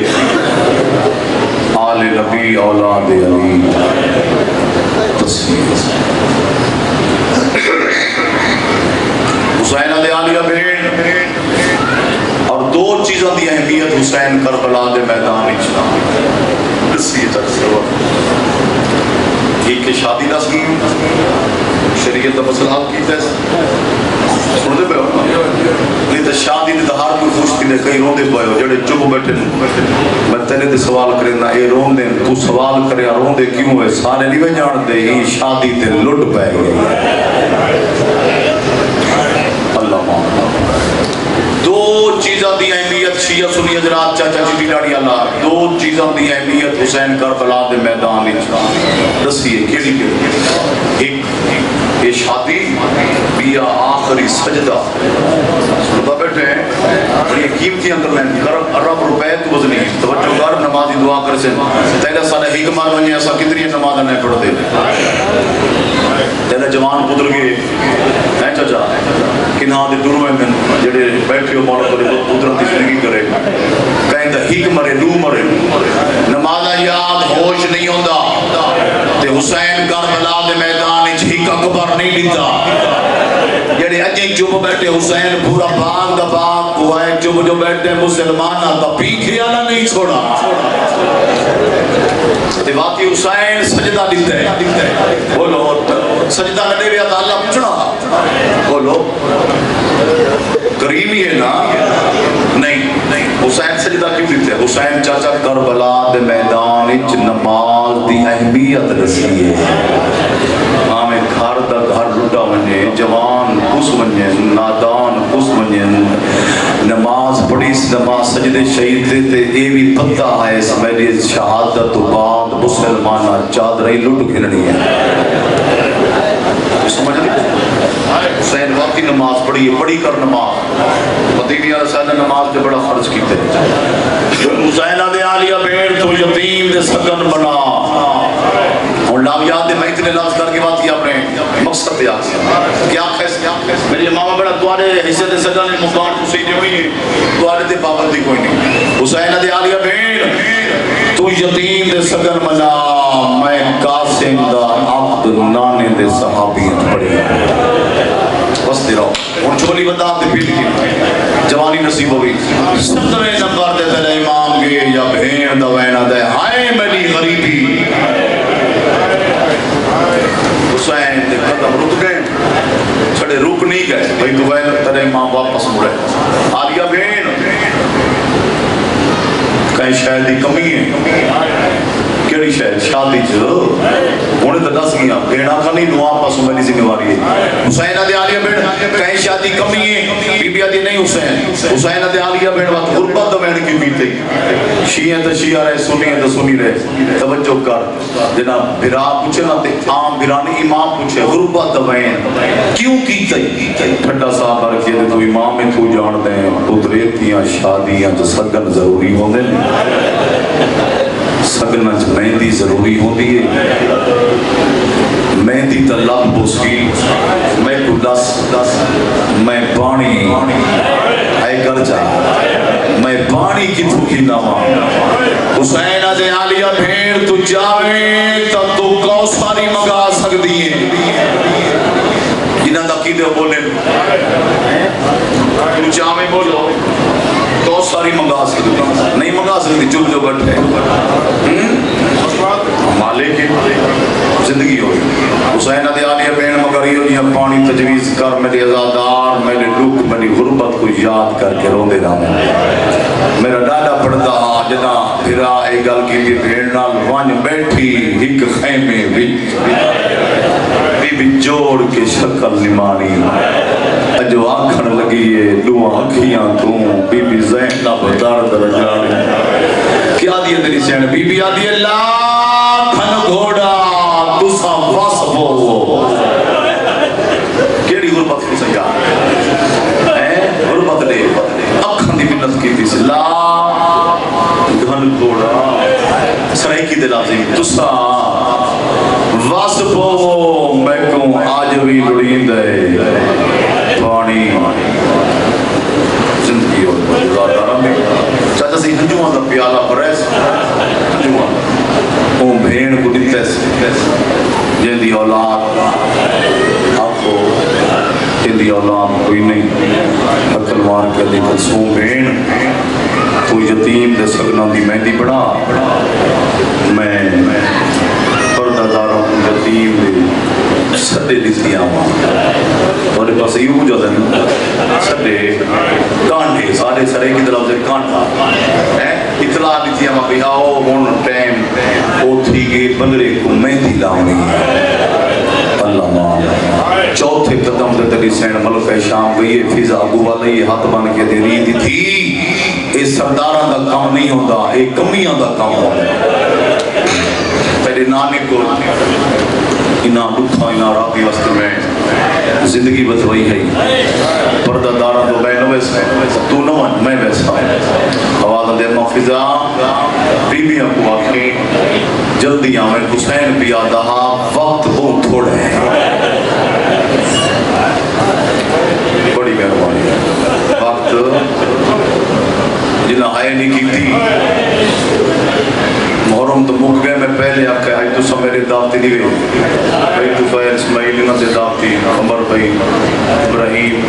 آل نبی اولاد علی تصویر حسین دے آلیہ بہن اور دو چیزوں دی اہمیت حسین کربلا دے میدان اچھا اسی ایک شادی دا سکیم شریعت دا مسئلہ حل کی تیس سن دے پہ ہو نہیں تو شادی دے ہر کوئی خوش کی دے کئی رون دے پہ ہو جڑے چپ بیٹھے میں تیرے دے سوال کرے نا اے رون دے تو سوال کرے رون دے کیوں ہے سارے نہیں میں جان دے ہی شادی تے لٹ پہ گئی اللہ مانا دو چیزاں دی اہمیت شیعہ سنی حضرات چاچا جی ڈاڑی اللہ دو چیزاں دی اہمیت حسین کربلا دے میدان دسیے کیڑی ایک یہ شادی بیا آخری سجدہ سنتا بیٹھے ہیں بڑی قیمتی اندر میں رب روپے تو وزنی توجہ کر نمازی دعا کر سے تیرا سارے حکمان بنی ایسا کتنی نمازہ نہیں پڑھ دے تیرا جوان پدر گئے ہیں چاچا کنہاں دے دروے میں جڑے بیٹھے ہو مولا کرے قدرت کی زندگی کرے کہیں دا ہک مرے نو مرے نمازہ یاد ہوش نہیں ہوندہ تے حسین کربلا دے میدان اچھ ہک اکبر نہیں لیتا جڑے اجیں چوب بیٹھے حسین پورا باغ دا باغ کو ہے چوب جو بیٹھے مسلمانہ دا پیکھے آنا نہیں چھوڑا تے واقعی حسین سجدہ دیتے ہیں بولو سجدہ نہ دے تو اللہ پوچھنا بولو قریبی ہے نا نہیں حسین سجدہ کیوں دیتے ہیں حسین چاچا کربلا دے میدان اچ نماز دی اہمیت رسی ہے آمیں گھر دا گھر لٹا ونجے جوان کس ونجے نادان کس ونجے نماز پڑھی نماز سجدے شہید دیتے اے بھی پتہ ہے اس میری شہادت و بعد مسلمانہ چادرہی لٹ گھرنی ہے سمجھ لیں حسین واقعی نماز پڑھی ہے پڑھی کر نماز مدینہ رسول نے نماز جو بڑا فرض کیتے حسین دے آلیہ بین تو یتیم دے سکن بنا اور نام یاد دے میں اتنے لفظ کر کے بات کیا اپنے مقصد دے آتی کیا خیس میری امامہ بڑا دوارے حصے دے سکن مقام حسین ہوئی ہے دوارے دے پابندی کوئی نہیں حسین دے آلیہ بین تو یتیم دے سکن بنا میں قاسم دا عبد نانے دے صحابیت پڑھی بس دے رہو ان چھولی بندہ دے پیل کی جوانی نصیب ہوئی 17ویں نمبر دے تلے امام گے یا بھین دوینا دے ہائے میری غریبی حسین دے قدم رک گئے چھڑے رک نہیں گئے بھئی دوینا تلے امام واپس مڑے آلیہ بھین کہیں شاید ہی کمی ہے کیڑی شاید شادی جو انہیں تو دس گیا بیڑا کا نہیں نو آپس میں ذمہ واری ہے حسین دے آلیہ بیڑ کہیں شادی کمی ہے بی بی دی نہیں حسین تے عالیہ بین وقت غربت دا بین کیوں کیتے شیعہ تے شیعہ رہے سنی تے سنی رہے توجہ کر جناب بھرا پوچھے نا تے عام بھرانی امام پوچھے غربت دا بین کیوں کیتے ٹھنڈا صاحب رکھے تے تو امام میں تو جان دیں اتریتیاں شادیاں تو سگن ضروری ہوندے سگن چ مہندی ضروری ہوندی ہے مہندی تا لب بوسی میں کو دس میں پانی اے کر جا میں پانی کی تھوکی ناما حسین دے عالیہ بھیڑ تو جاوے تا تو کوثری منگا سکتی ہے جنہاں دا کیدے بولے تو جاوے بولو کوثری منگا سکتی نہیں منگا سکتی چپ جو گٹ ہے مالک زندگی ہوئی حسین دے عالیہ بین مگر یہ پانی تجویز کر میرے ازادار میرے دکھ میری غربت کو یاد کر کے رو دے رہا میرا ڈاڈا پڑھتا ہاں جنا پھرا ایک گل کی بھی بھیڑنا وانج بیٹھی ایک خیمے بی جوڑ کے شکل نمانی جو آنکھن لگی ہے دو آنکھیاں تو بی زینب درد رجانے کیا دیئے تیری سین بی آدھی اللہ کھن گھوڑا تسا واسبو کیڑی غربت کو سنگا غربت لے اکھن دی منت کی تیس لا گھن گھوڑا سرائی کی دل آزی تسا واسبو میں کوں آج بھی لڑین دے پانی زندگی اور بجزادارہ میں چاہتا سی ہنجوان دا پیالہ پریس ہنجوان اون بھین کو دیتیس جن دی اولاد آپ کو جن دی اولاد کوئی نہیں حقل مار کے دی کلسوں بھین تو یتیم دے سگنا دی مہندی بڑھا میں پردہ داروں یتیم دے سدے دیتی آماں اور پاس یوں جو دن سدے کانٹے سارے سرے کی طرف سے کانٹا اطلاع دیتی آماں بھی آؤ ہون ٹیم او تھی گئے بندرے کو مہندی لاؤنی اللہ ماں چوتھے قدم دے تری سین ملک شام گئی فیضا ابو والی ہاتھ بن کے دے رہی تھی اے سرداران دا کام نہیں ہوندہ اے کمیاں دا کام ہوندہ تیرے نانے کو انہا دکھا انہا راقی وسط میں زندگی بتوائی ہے پردہ دارہ تو میں نویس ہے تو نوان میں ویسا ہے حوالہ دے مفضا بی بی کو آکھیں جلدی آمیں حسین پیادہ وقت بہت تھوڑے ہیں بڑی مہربانی ہے وقت جنہاں آئے نہیں کی تھی محرم تو مک گئے میں پہلے آکھا ہے تو سب میرے دعوتی دی گئی بھائی تو فائر اسماعیل انہوں دے دعوتی عمر بھائی ابراہیم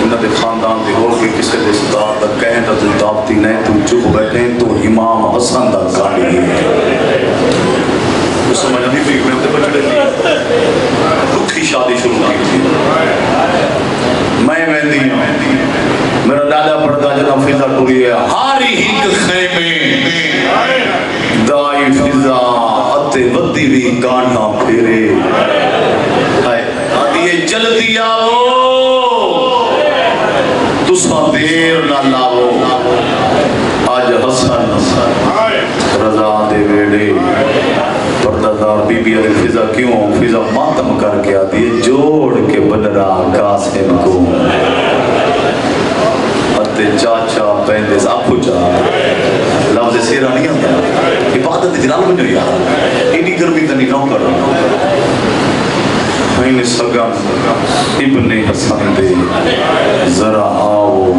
انہوں دے خاندان دے اور بھی کسے دے صدار دا کہیں دا دعوتی نہیں تو چپ بیٹھیں تو امام حسن دا گاڑی ہے تو سمجھ نہیں تھی میں تے بچڑے تھی دکھی شادی شروع کی تھی میں مہندی میرا ڈاڈا پڑھتا جنا فضا ٹوری ہے ہاری ہی خیمے دائی فضا اتے بدی بھی کانٹا پھیرے آدھی جلدی آؤ تسا دیر نہ لاؤ آج حسن رضا دے ویڑے پردہ دار بی بی علی فضا کیوں فضا ماتم کر کے آدھی جوڑ کے بنرا قاسم کو اتے چاچا پہندے ساپو چا لفظ سیرہ نہیں آتا عبادت جنال بن رہی ہے انہی گرمی تنی نو کر رہا میں سگن ابن حسن دے ذرا آؤ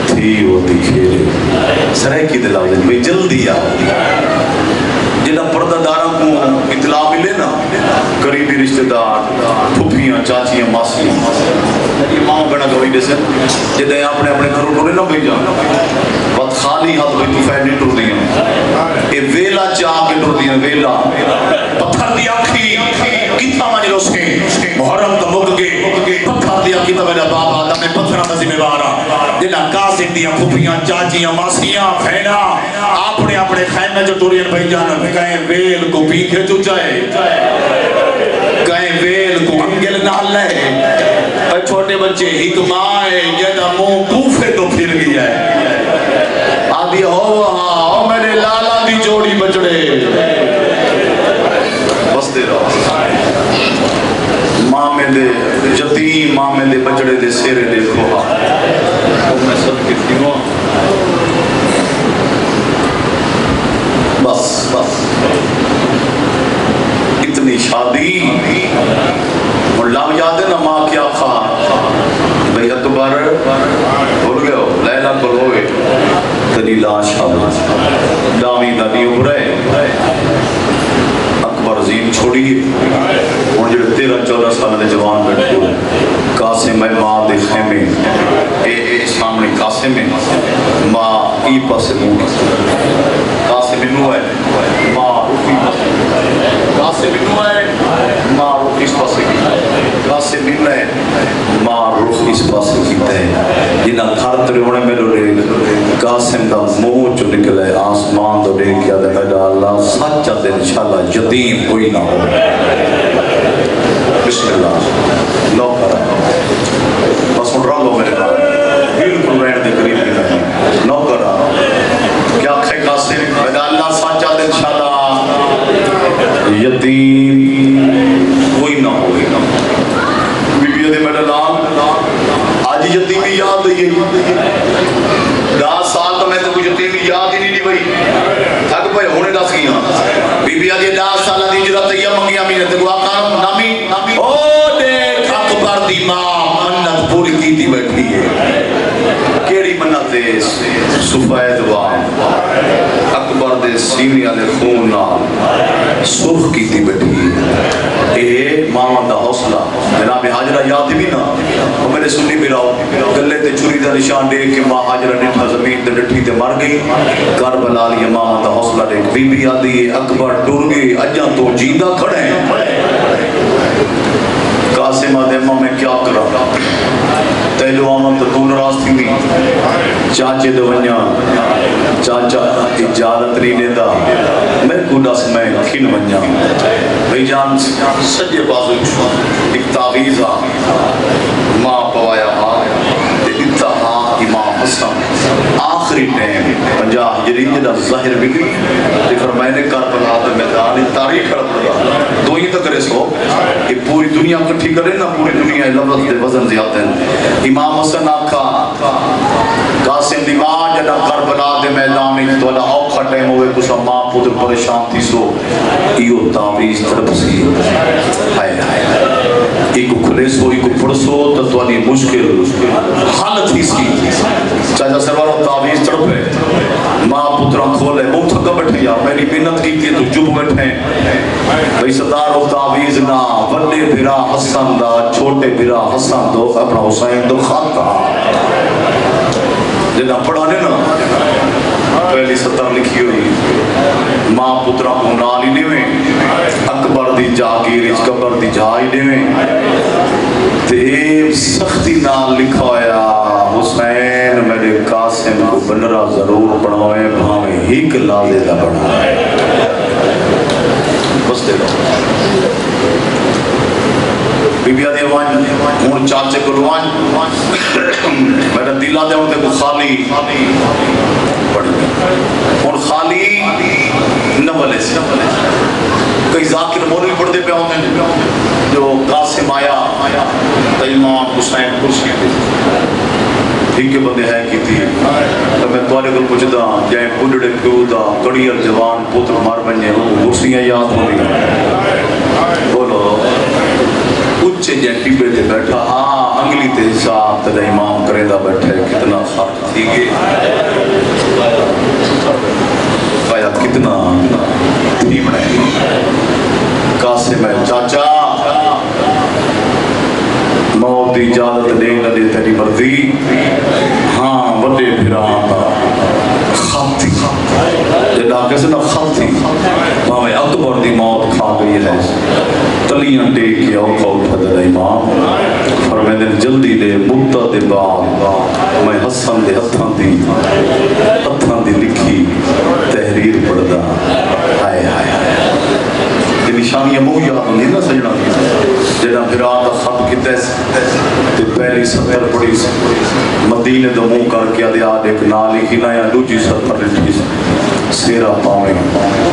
تھی ہوتی کھیلے سرے کی دل آؤ بھئی جلدی آؤ جنہاں پردہ داروں کو اطلاع ملے نا قریبی رشتہ دار پھپیاں چاچیاں ماسیاں امام بنا گوئی جیسے جدہیں اپنے اپنے گھروں ٹورے نہ بھئی جانا وقت خالی ہاتھ بھئی تو فیڈ نہیں ٹور دیا اے ویلا چاہ کے ٹور دیا ویلا پتھر دیا کھی کتنا مانی لو سکے محرم تو مک گئے پتھر دیا کتنا میرا باب آدم میں پتھرہ نظی میں بارا جنہاں قاسم دیا پھپیاں چاچیاں ماسیاں پھینا اپنے اپنے خیمے جو ٹورین بھئی جانا کہیں ویل کو پیکھے جو جائے کہیں ویل کو انگل نہ لے چھوٹے بچے ایک ماں ہے جیدہ منہ کوفے تو پھر گیا ہے آدھی ہو وہاں میرے لالا دی جوڑی بچڑے بس دے رہا ماں میں دے یتیم ماں میں دے بچڑے دے سیرے دیکھو تو میں سب کتنی ہوں بس اتنی شادی اور لام یاد ہے نا ماں کیا کھا بھئی اکبر بھول گئے ہو لیلہ کل ہوئے تنی لاش آدھا دامی دانی ابھرے اکبر عظیم چھوڑی اور جڑے 13-14 سال دے جوان بیٹھے ہوئے قاسم ہے ماں دے خیمے اے سامنے قاسم ہے ماں ای پاسے مونگی قاسم انو ہے ماں روحی پاسے قاسم انو ہے ماں روح اس پاسے کی قاسم انو ہے ماں روح اس پاسے کی ہے جنہ گھر ترے ہونے میں لے قاسم دا منہ جو نکلے آسمان دو دے کیا دے میڈا اللہ سچا دے انشاءاللہ یتیم کوئی نہ ہو بسم اللہ لو کرا بس ان رنگو میرے بار بالکل رہن دے قریب کی نہیں نو کرا کیا کھے قاسم میڈا اللہ سچا دے انشاءاللہ یتیم کوئی نہ ہو بی بی دے میڈا لال آج یتیمی یاد دے 10 سال تو میں تو کچھ یتیمی یاد ہی نہیں بھئی تھک پہ ہونے دس گیا بی بی آدھی 10 سالہ دی جرات یا منگی امین تے کو آقا نامی او دیکھ اکبر دی ماں منت پوری کی تھی بیٹھی ہے کیڑی منت ہے سفید وان اکبر دے سینی آدھے خون نال سرخ کی تھی بیٹھی ہے اے ماں دا حوصلہ جناب حاجرہ یاد بھی نا وہ میرے سنی بھی رہو گلے تے چوری دا نشان دے کہ ماں حاجرہ ڈٹھا زمین تے ڈٹھی تے مر گئی کربلا لی ماں دا حوصلہ دے بی بی آدھی اکبر ڈر گئی اجاں تو جیندہ کھڑے ہیں قاسم آدھے ماں میں کیا کرا تیلو آمن تو دون راست تھی چاچے دو ونیا چاچا اجازت نہیں دیتا میں کودس میں کھن ونیا بھئی جان سجے بازو ایک تعویزہ ماں پوایا دیتا امام حسن آخری ٹیم 50 ہجری جدہ ظاہر بگی تے فرمائنے کربلا دے میدان تاریخ کھڑا پڑا دو ہی تک رسو کہ پوری دنیا کٹھی کرے نا پوری دنیا لفظ دے وزن زیادہ ہیں امام حسن آکھا قاسم دی ماں جدہ کربلا دے میدان تو اللہ اوکھا ٹیم ہوئے کسا ماں پودر پریشان تھی سو ایو تعویز طرف سی ہائے ہائے ایک کھلے سو ایک پڑسو تو آنی مشکل حال تھی سی چاچا سروارو تعویز طرف ہے ماں پتران کھولے وہ تھکا بیٹھے یا میری محنت کی تھی تو جب بیٹھے بھئی صدارو تعویز نہ بڑے بھرا حسن دا چھوٹے بھرا حسن دو اپنا حسین دو خاتا جنہ پڑھانے نا پہلی سطر لکھی ہوئی ماں پتران کو نالی نیویں اکبر دی جاگیر اچ کبر دی جائی نیویں تے سختی نال لکھا ہویا حسین میرے قاسم کو بنرا ضرور پڑھوئے بھاویں ہیک لازے دا پڑھوئے بس دے لو بی بی آدھی وان مون چاچے کو روان میرا دل آدھے ہوتے کو خالی پڑھ اور خالی نولے سے کئی ذاکر مولی پڑھ دے پہ ہوتے ہیں جو قاسم آیا تو امام حسین کرسی تھی ٹھیک کے بندے ہیں کی تھی تو میں توارے کو پوچھتا جائیں پڑھڑے پیودا کڑیر جوان پتر مار بننے وہ کرسیاں یاد ہو رہی بولو اچھے جائیں ٹیپے تے بیٹھا ہاں انگلی تے حساب تے امام کرے دا بیٹھے کتنا خرچ تھی گے آیات کتنا تھی بڑھے قاسم ہے چاچا موت دی اجازت دے نہ دے تیری مرضی ہاں بڑے پھران دا خط تھی جدا کیسے نا خط تھی باوے اکبر دی موت کھا گئی ہے تلیاں ٹیک کیا اوکھا اٹھا دے امام فرمائے دن جلدی دے مدہ دے بعد میں حسن دے ہتھاں دی لکھی تحریر پڑھ دا ہائے ہائے ہائے یہ نشانیاں موہ یاد نہیں نا سجنا جنہاں بھرا دا خط کیتے تے پہلی سطر پڑھی مدینے دا منہ کر کے آدھے آدھے ایک نالی ہی نہ یا دوجی سطر لٹھی سیرہ پاویں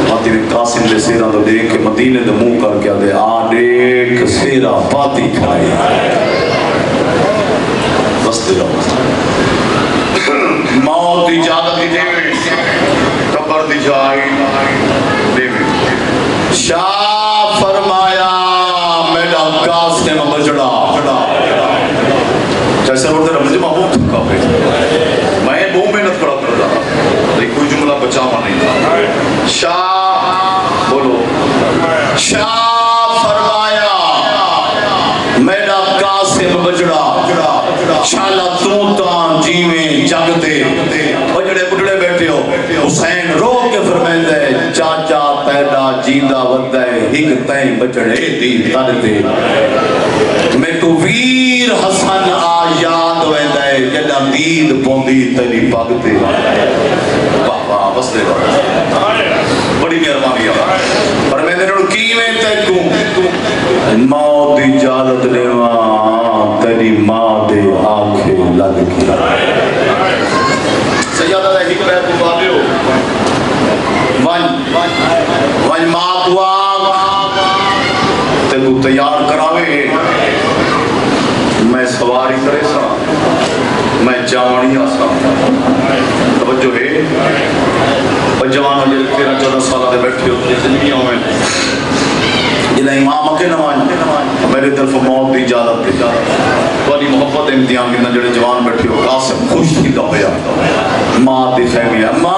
ماتی نے قاسم دے سیرہ دا دیکھ کے مدینے دا منہ کر کے آدھے آدھے ایک سیرہ پاتی کھائی بس دے رہا موت دی اجازت دی دے قبر دی جائی دے شاہ فرمایا میرا قاسم بجڑا جیسے بڑھتے رہا مجھے محبوب تھکا پہ میں بہت محنت کرا کر رہا لیکن کوئی جملہ بچاوا نہیں تھا شاہ بولو شاہ فرمایا میرا قاسم بجڑا شالا تونتاں جیویں جگتے بجڑے بجڑے بیٹھے ہو حسین رو کے فرمائندہ ہے چاچا پیدا جیندہ وردہ ہے ہک تائیں بجڑے دی تردے میں کو ویر حسن آ یاد ویندہ ہے جڑا دید پوندی تیری پاگتے واہ بس دے بڑی مہربانی ہے پر میں نے کیویں تے تو موت اجازت دیواں تیری ماں دے آنکھیں لگ گیا سیادہ دے ہک پہ تو بالیو ون ماں کو آگ تے تو تیار کراوے میں سواری کرے سا میں جوانیاں سا توجہ ہے جوان ہو جائے 13-14 سالہ دے بیٹھے ہوتے زندگیاں ہوئے جنہیں امام اکے نمان میرے طرف موت دی اجازت دی والی محبت امتحان کی جڑے جوان بیٹھے ہو قاسم خوش کی دعویا ماں دی فہمی اماں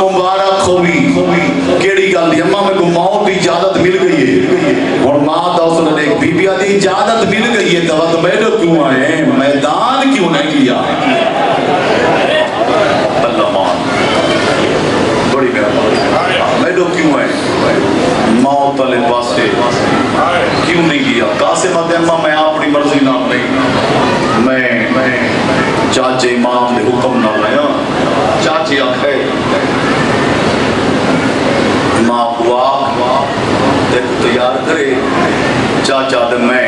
مبارک ہوئی کیڑی گل دی اماں میں کو موت دی اجازت مل گئی ہے اور ماں دا اس نے ایک بی بی دی اجازت مل گئی ہے تو میرے کیوں آئے میدان کیوں نہیں لیا اللہ مان بڑی مہربانی میرے کیوں آئے موت والے پاسے کیوں نہیں کیا قاسم آتے اماں میں اپنی مرضی نہ نہیں میں چاچے امام دے حکم نہ لیا چاچے آکھے ماں کو آگ تے کو تیار کرے چاچا دے میں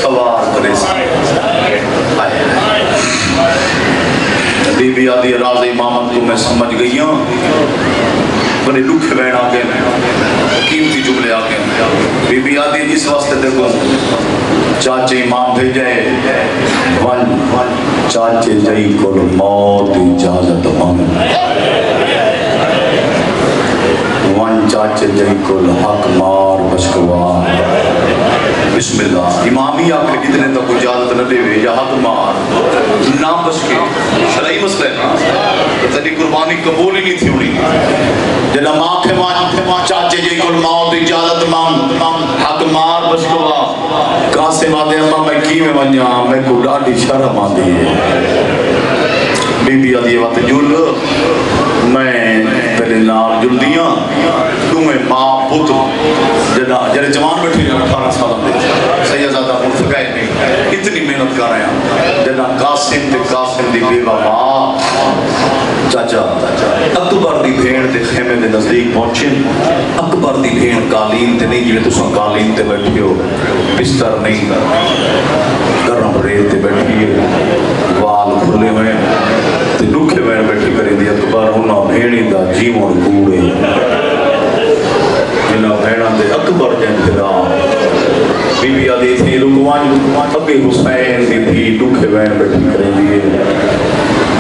سوار کرے بی بی آدھی راز امامت کو میں سمجھ گئی ہوں بڑے لکھ بین آگے قیمتی جملے آگے بی بی آدھی جس واسطے دیکھو چاچے امام بھیجے ون چاچے جائی کو موت اجازت مانگ ون چاچے جائی کو حق مار بشکوار بسم اللہ امامی آکھے اتنے تک اجازت نہ دے یا حق مار نہ بشکے شرعی مسئلہ ہے تیری قربانی قبول ہی نہیں تھی ہوئی جنہا ماں کے ماں چاچے جی کو موت اجازت مانگ حق مار بشکوا قاسم آدھے اماں میں کی میں ونیا میں کو ڈاڑی شرم آدھی ہے بی بی آدھی وقت جل میں پہلے نار جل دیا تمہیں ماں پتر جنہا جوان بیٹھے 18 سالہ دے سیدزادہ مرتقائے نہیں اتنی محنت کر رہے ہیں جنہا قاسم تے قاسم دی بیوہ ماں چاچا اکبر دی بھیڑ تے خیمے دے نزدیک پہنچے اکبر دی بھیڑ قالین تے نہیں جویں تساں قالین تے بیٹھے ہو بستر نہیں گرم ریت تے بیٹھی ہے وال کھلے ہوئے تے لکھے ہوئے بیٹھی کریں دی اکبر انہاں بھیڑی دا جیون کوڑے انہاں بھیڑاں دے اکبر جن پھرا بی بی آدھی تھی لکوان ابھی حسین دی تھی لکھے ہوئے بیٹھی کریں دی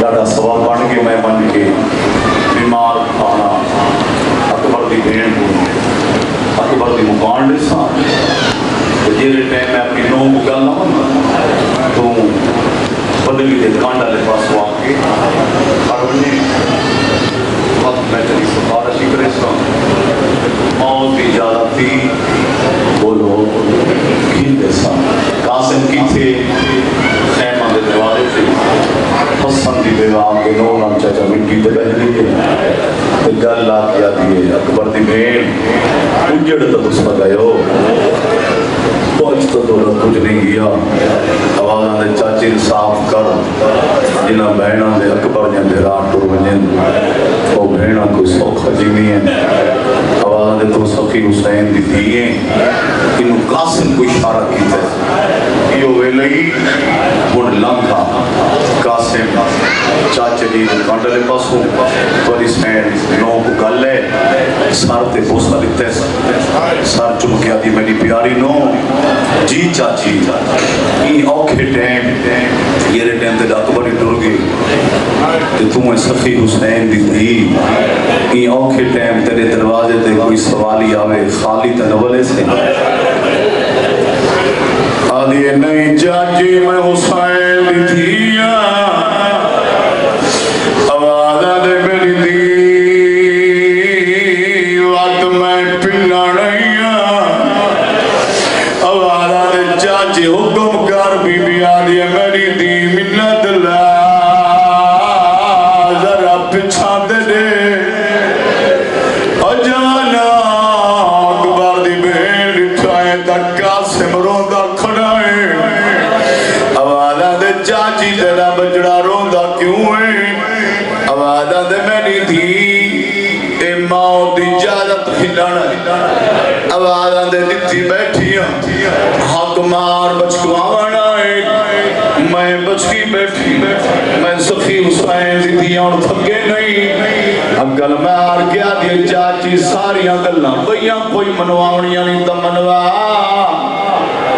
دادا سوال بن کے میں بن کے بیمار کھانا اکبر دی بین کو اکبر دی مکان دے ساتھ جیرے ٹائم میں اپنی نو کو گل نہ تو بدلی دے کانڈا لے پاس ہوا کے ارونے وقت میں تری سفارشی کرے سا موت کی اجازت تھی بولو کھین دے سا قاسم کی تھے خیمہ دے دیوارے تھے حسن دی بیوہ آگے نونا چاچا مٹی دے بہنی ہے گل لا کیا دیئے اکبر دی بین اجڑ تو اس پر گئے ہو پہنچ تو دولت کچھ نہیں گیا آوازاں دے چاچی صاف کر جنہ بہنہ دے اکبر جن دے رات ٹور بنین وہ بہنہ کوئی سوکھا جیمی ہے آوازاں دے تو سخی حسین دی دیئے انہوں قاسم کو اشارہ کیتا ہے یہ ویلئی بڑھ لنکا قاسم چاچے جی کانڈلے پاس ہوں تو حسین نو کو گلے سار تے بوسا لیتے سار چمکیا دی میری پیاری نو جی چاچی یہ اوکھے ٹیم یہ رے ٹیم تے ڈاکو بڑی ڈر گئی کہ تمہیں سخی حسین دی تھی یہ اوکھے ٹیم تیرے دروازے تے کوئی سوالی آوے خالی تنولے سے آدھی نہیں چاچی میں حسین دی تھی آوازہ دے میری دی وقت میں پلا نہیں آوازہ دے چاچی حکم کر بی بی آدھی میری دی منت لا ذرا پچھا دے دے اجانا اکبر دی بہن اٹھائے تک قاسم روندہ کھڑائے آوازہ دے چاچی تیرا بچڑا روندہ کیوں ہے آوازہ دے میری دی اے ماں دی اجازت ہلانا آوازہ دے دیتی بیٹھی حق مار بچکوانا میں بچکی بیٹھی میں سخی حسین دی دیا اور تھکے نہیں اگل میں آر گیا دی چاچی ساری اگلنا بھئیاں کوئی منواؤنیاں نہیں تا منوا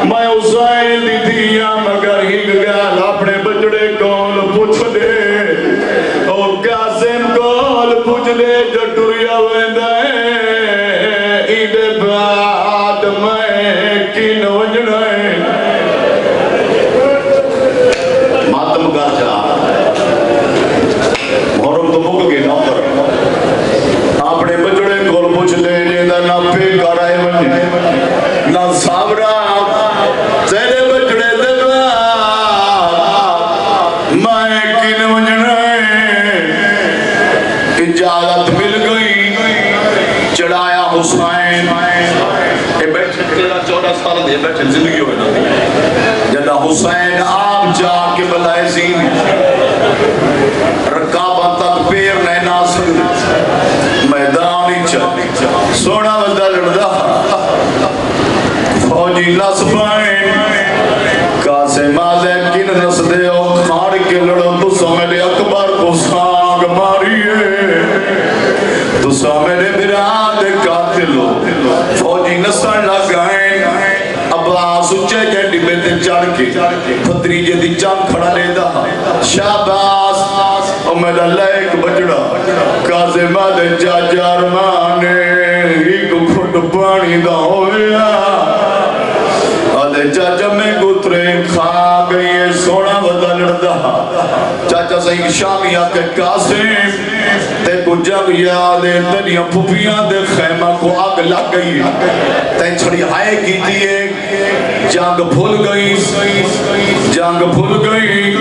میں حسین دی دیا مگر ہی گیا اپنے بچڑے کول پوچھ دے اور قاسم کول پوچھ دے جو ٹریا ویندہ ہے ایڈے بعد میں کین وجنا ہے ماتم کا جا محرم تو مک گئے نوکر اپنے بچڑے کول پوچھ دے جیدہ نہ پہ کرائے بچے نہ سابرہ تیرے بچڑے دلوا میں کن وجنا ہے اجازت مل گئی چڑھایا حسین اے بیٹھے تیرا 14 سال دے بیٹھے زندگی ہوئے نہ دی جدہ حسین آپ جا کے بلائے زین رکابہ تک پیر نے ناصر میدانی چل سونا وزا لڑدا فوجی لس پائیں قاسم آزم کن نس دے او کھاڑ کے لڑو تو سو میرے اکبر کو سانگ ماریے تو سو میرے براد قاتل ہو فوجی نسن لگائیں عباس اچھے جنڈی میں تے چڑھ کے پتری جے دی چام کھڑا لے دا شاباس او میرا لائک بچڑا قاسم آزم چاچار مانے ایک کھٹ پانی دا ہویا چاچا میں گترے کھا گئی سونا وزا لڑدا چاچا صحیح شامی آکے قاسم تے کو جگ یادے تنیا پھوپیاں دے خیمہ کو آگ لگ گئی تے چھڑی ہائے کی دیئے جانگ بھول گئی جانگ بھول گئی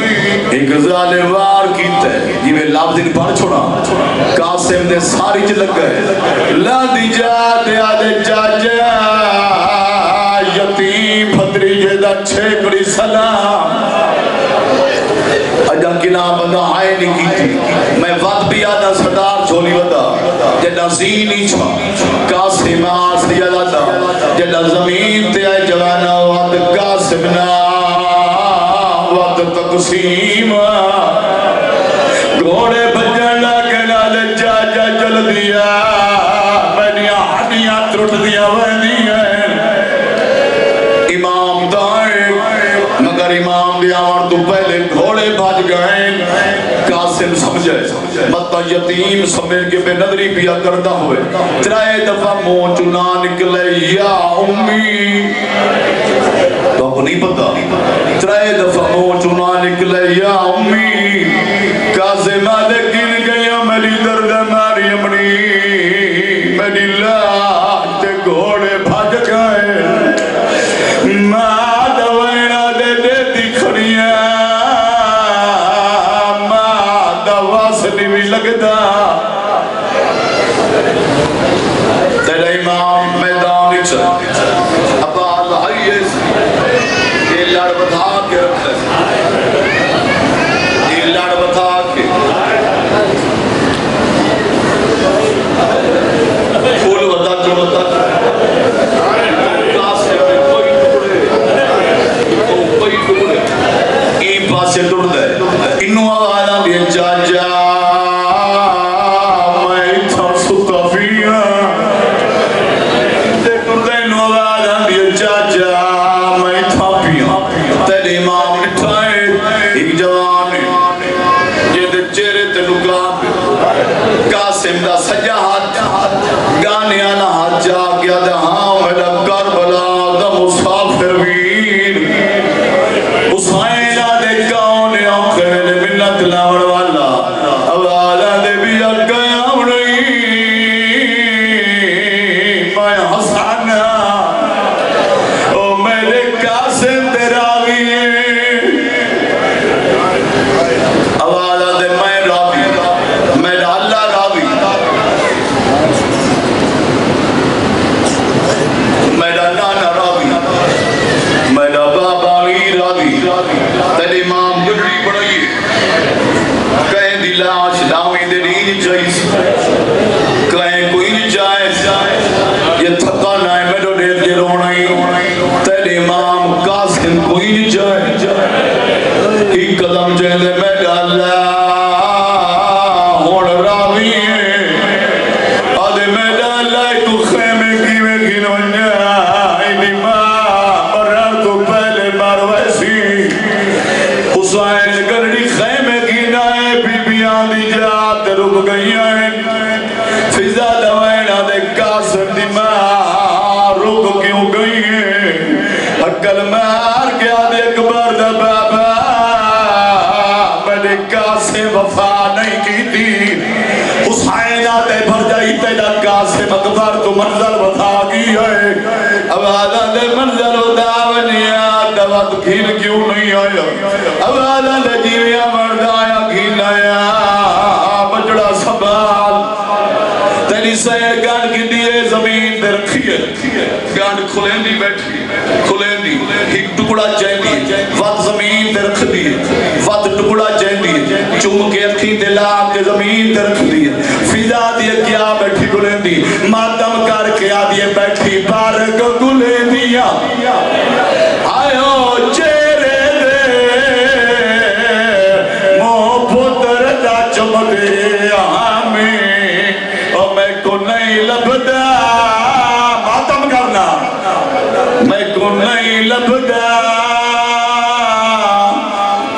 ایک ظالوار کی تے یہ میں لاب دن پڑھ چھوڑا قاسم دے ساری چھ لگ گئے لا دی جا دے آدھے چاچا یتیم پھتری جیدہ چھیکڑی سلام اجا کنا بندہ آئے نہیں کی تھی میں وقت بھی آدھا سردار چھولی ودا جیدہ زینی چھا قاسم آس دیا دا جیدہ زمین تے آئے جوانا وقت قاسمنا وقت تقسیم گھوڑے بجن لگنا لے جا جا جل دیا میں نیا ہڈیاں ترٹ دیا وینی ہے امام دائیں مگر امام دیاں تو پہلے گھوڑے بھاج گئے قاسم سمجھے مطا یتیم سمجھ کے بے نظری پیا کردہ ہوئے ترائے دفعہ منہ چنا نکلے یا امی تو آپ کو نہیں پتا ترائے دفعہ منہ چنا نکلے یا امی قاسم آدھے گن گیا میری درد ماری امنی میری لاہ تے گھوڑے بھاج گئے ماں دوائنا دے دے دی کھڑیاں ماں دواسنی بھی لگدا تیرے امام میدانی چل ابا لہائیے یہ لڑ بتا کے رکھے یہ لڑ بتا کے پھول ودا جو بتا تیرے امام گڈڑی بڑھائی کہیں دی لاش لاویں دے نہیں چاہیے کہیں کوئی نہیں چاہے یہ تھکا نہ ہے میرے دیکھ کے رونا ہی تیرے امام قاسم کوئی نہیں چاہے ایک قدم چاہے میں ڈالا ہوڑ راوی آدھے میں ڈالا تو خیمے کی میں گنونا حسین گرڑی خیمے کی نائے بی بیان دی جات رک گئی ہیں فضا دوائنہ دے قاسم دی ماں رک کیوں گئی ہیں اکل مار کیا دے اکبر دا بابا میں قاسم وفا نہیں کی تھی حسین آتے بھر جائی تیرا قاسم اکبر تو منظر بتا کی ہے اب آدھا دے منظر داونیا دوات گھیل کیوں نہیں آیا اب آدھا دے جیویا مرد آیا گھیل آیا بجڑا سبال تیری سیر گانڈ کی دیئے زمین دے رکھی ہے گانڈ کھلیں دی بیٹھی کھلیں دی ایک ٹکڑا چین دی وقت زمین دے رکھ دی وقت ٹکڑا چین دی چوم کے اکھی دلا کے زمین دے رکھ دی فضا دیئے کیا بیٹھی کھلیں دی ماتم کر کے آدھیے بیٹھی بارک کھلیں دیا آئیو چیرے دے مو پتر دا چمدے آمیں اور میں کو نہیں لبدا ماتم کرنا میں کو نہیں لبدا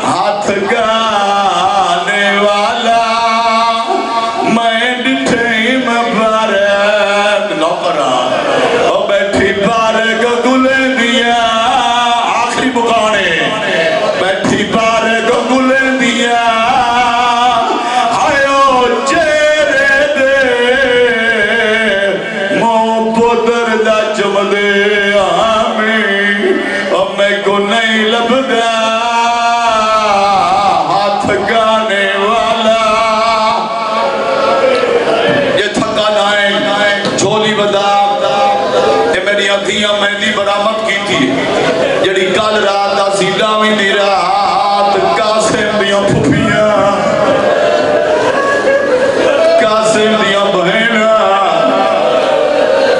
ہاتھ گانے والا میں ڈٹھے مبارک نوکرہ اور بیٹھی بارک گلے دیا آخری مقانے بیٹھی بارک گلے دیا آئیو چیرے دے مو پتر دا چمدے آمیں اور میں کو نہیں لبدا ہاتھ گانے والا یہ تھکا نائیں جھولی بدا یہ میری اکھیاں مہندی برامت کی تھی جڑی کل رات دا سیلاویں دی رات قاسم دیاں پھپیاں قاسم دیاں بہناں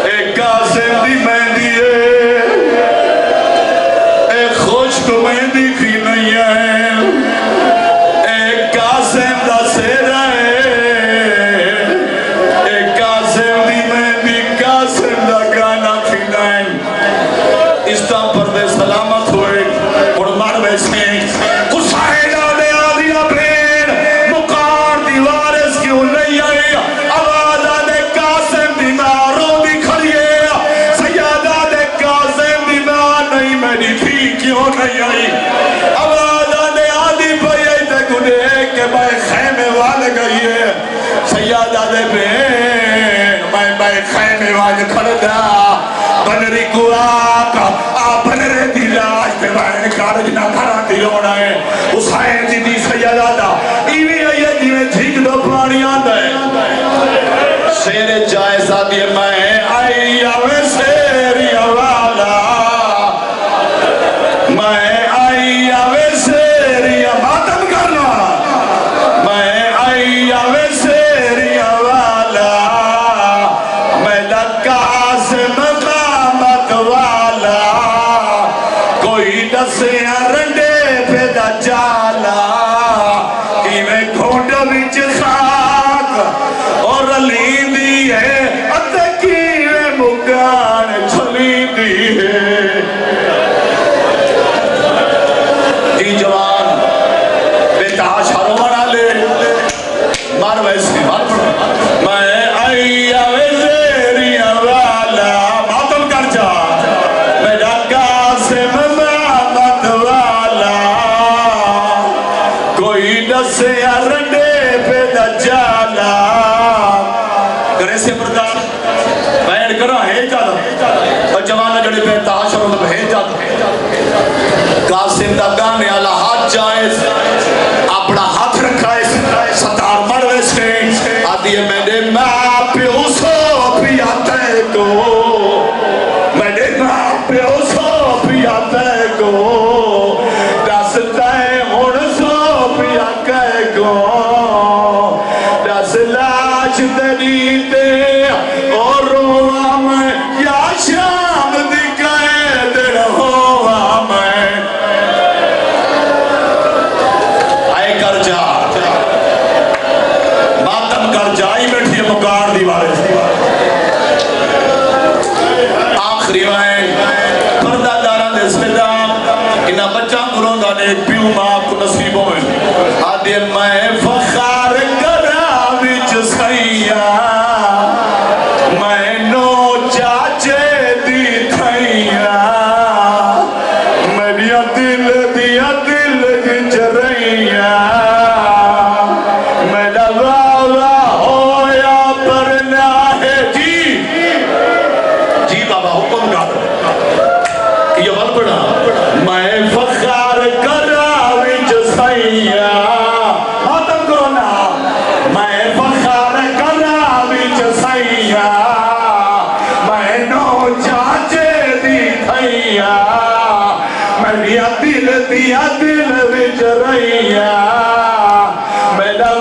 ایک قاسم دی مہندی ہے ایک خوشک مہندی کی نہیں ہے ایک قاسم دا سیرہ ہے ایک قاسم دی مہندی قاسم دا گانا کی نہیں اس طرح پردے سلامت ہوئے اور مر بیسے حسین آدھے آدھیا پھر مقار دیوارس کیوں نہیں آئی آواز آدھے قاسم دی ماروں دی کھڑیے سیاد آدھے قاسم دی مار نہیں میری تھی کیوں نہیں آئی آواز آدھے آدھی پہیے تے گھنے کہ میں خیمے والے گئی ہے سیاد آدھے پھر میں خیمے والے کھڑ دا بنری کو آقا بنرے دی لاش پہ بہن کارج نہ کھڑا دی رونا ہے حسین جی دی سیدہ دا ایوی آئیے جی میں جھیک دو پانی آدھا ہے شیر جائزہ دی میں آئی آوے سیری والا میں آئی آوے سیری ماتم کرنا میں آئی آوے سیری والا میں لکا سے مقامت والا کوئی دسیا رنڈے پہ دا جالا کہ میں کھونڈ بچ خاک اور علی دی ہے اتکی میں مکان چھلی دی ہے جی جوان بیٹا شارو بنا لے مار ویسے مار میں آئی آوے زیری والا ماتم کر جا میرا قاسم مامت والا کوئی نسے رنڈے پہ دا جالا کرے سے پردار بیٹھ کرا ہے جالا اور جوانا جڑے پہ تاشر ہوتا ہے جاتا قاسم دا گانے والا ہاتھ جائز اپنا ہاتھ رکھا ہے ستار مر ویسے آدھی ہے میں نے ماں پیو سو پیاتے کو میں نے ماں پیو سو پیاتے کو دس خدا نے ایک پیو ماں آپ کو نصیبوں میں آدھے میں فخار کرا وچ سیاں میں نو چاچے دی تھیاں میریا دل دیا دل وچ رہیاں میرا والا ہویا پرنا ہے جی بابا حکم کر یہ بات پڑھا میں فخار کرا وچ سیاں آتم گونا میں فخار کرا وچ سیاں میں نو چاچے دی تھیاں میریا دل دیا دل وچ رہیاں میرا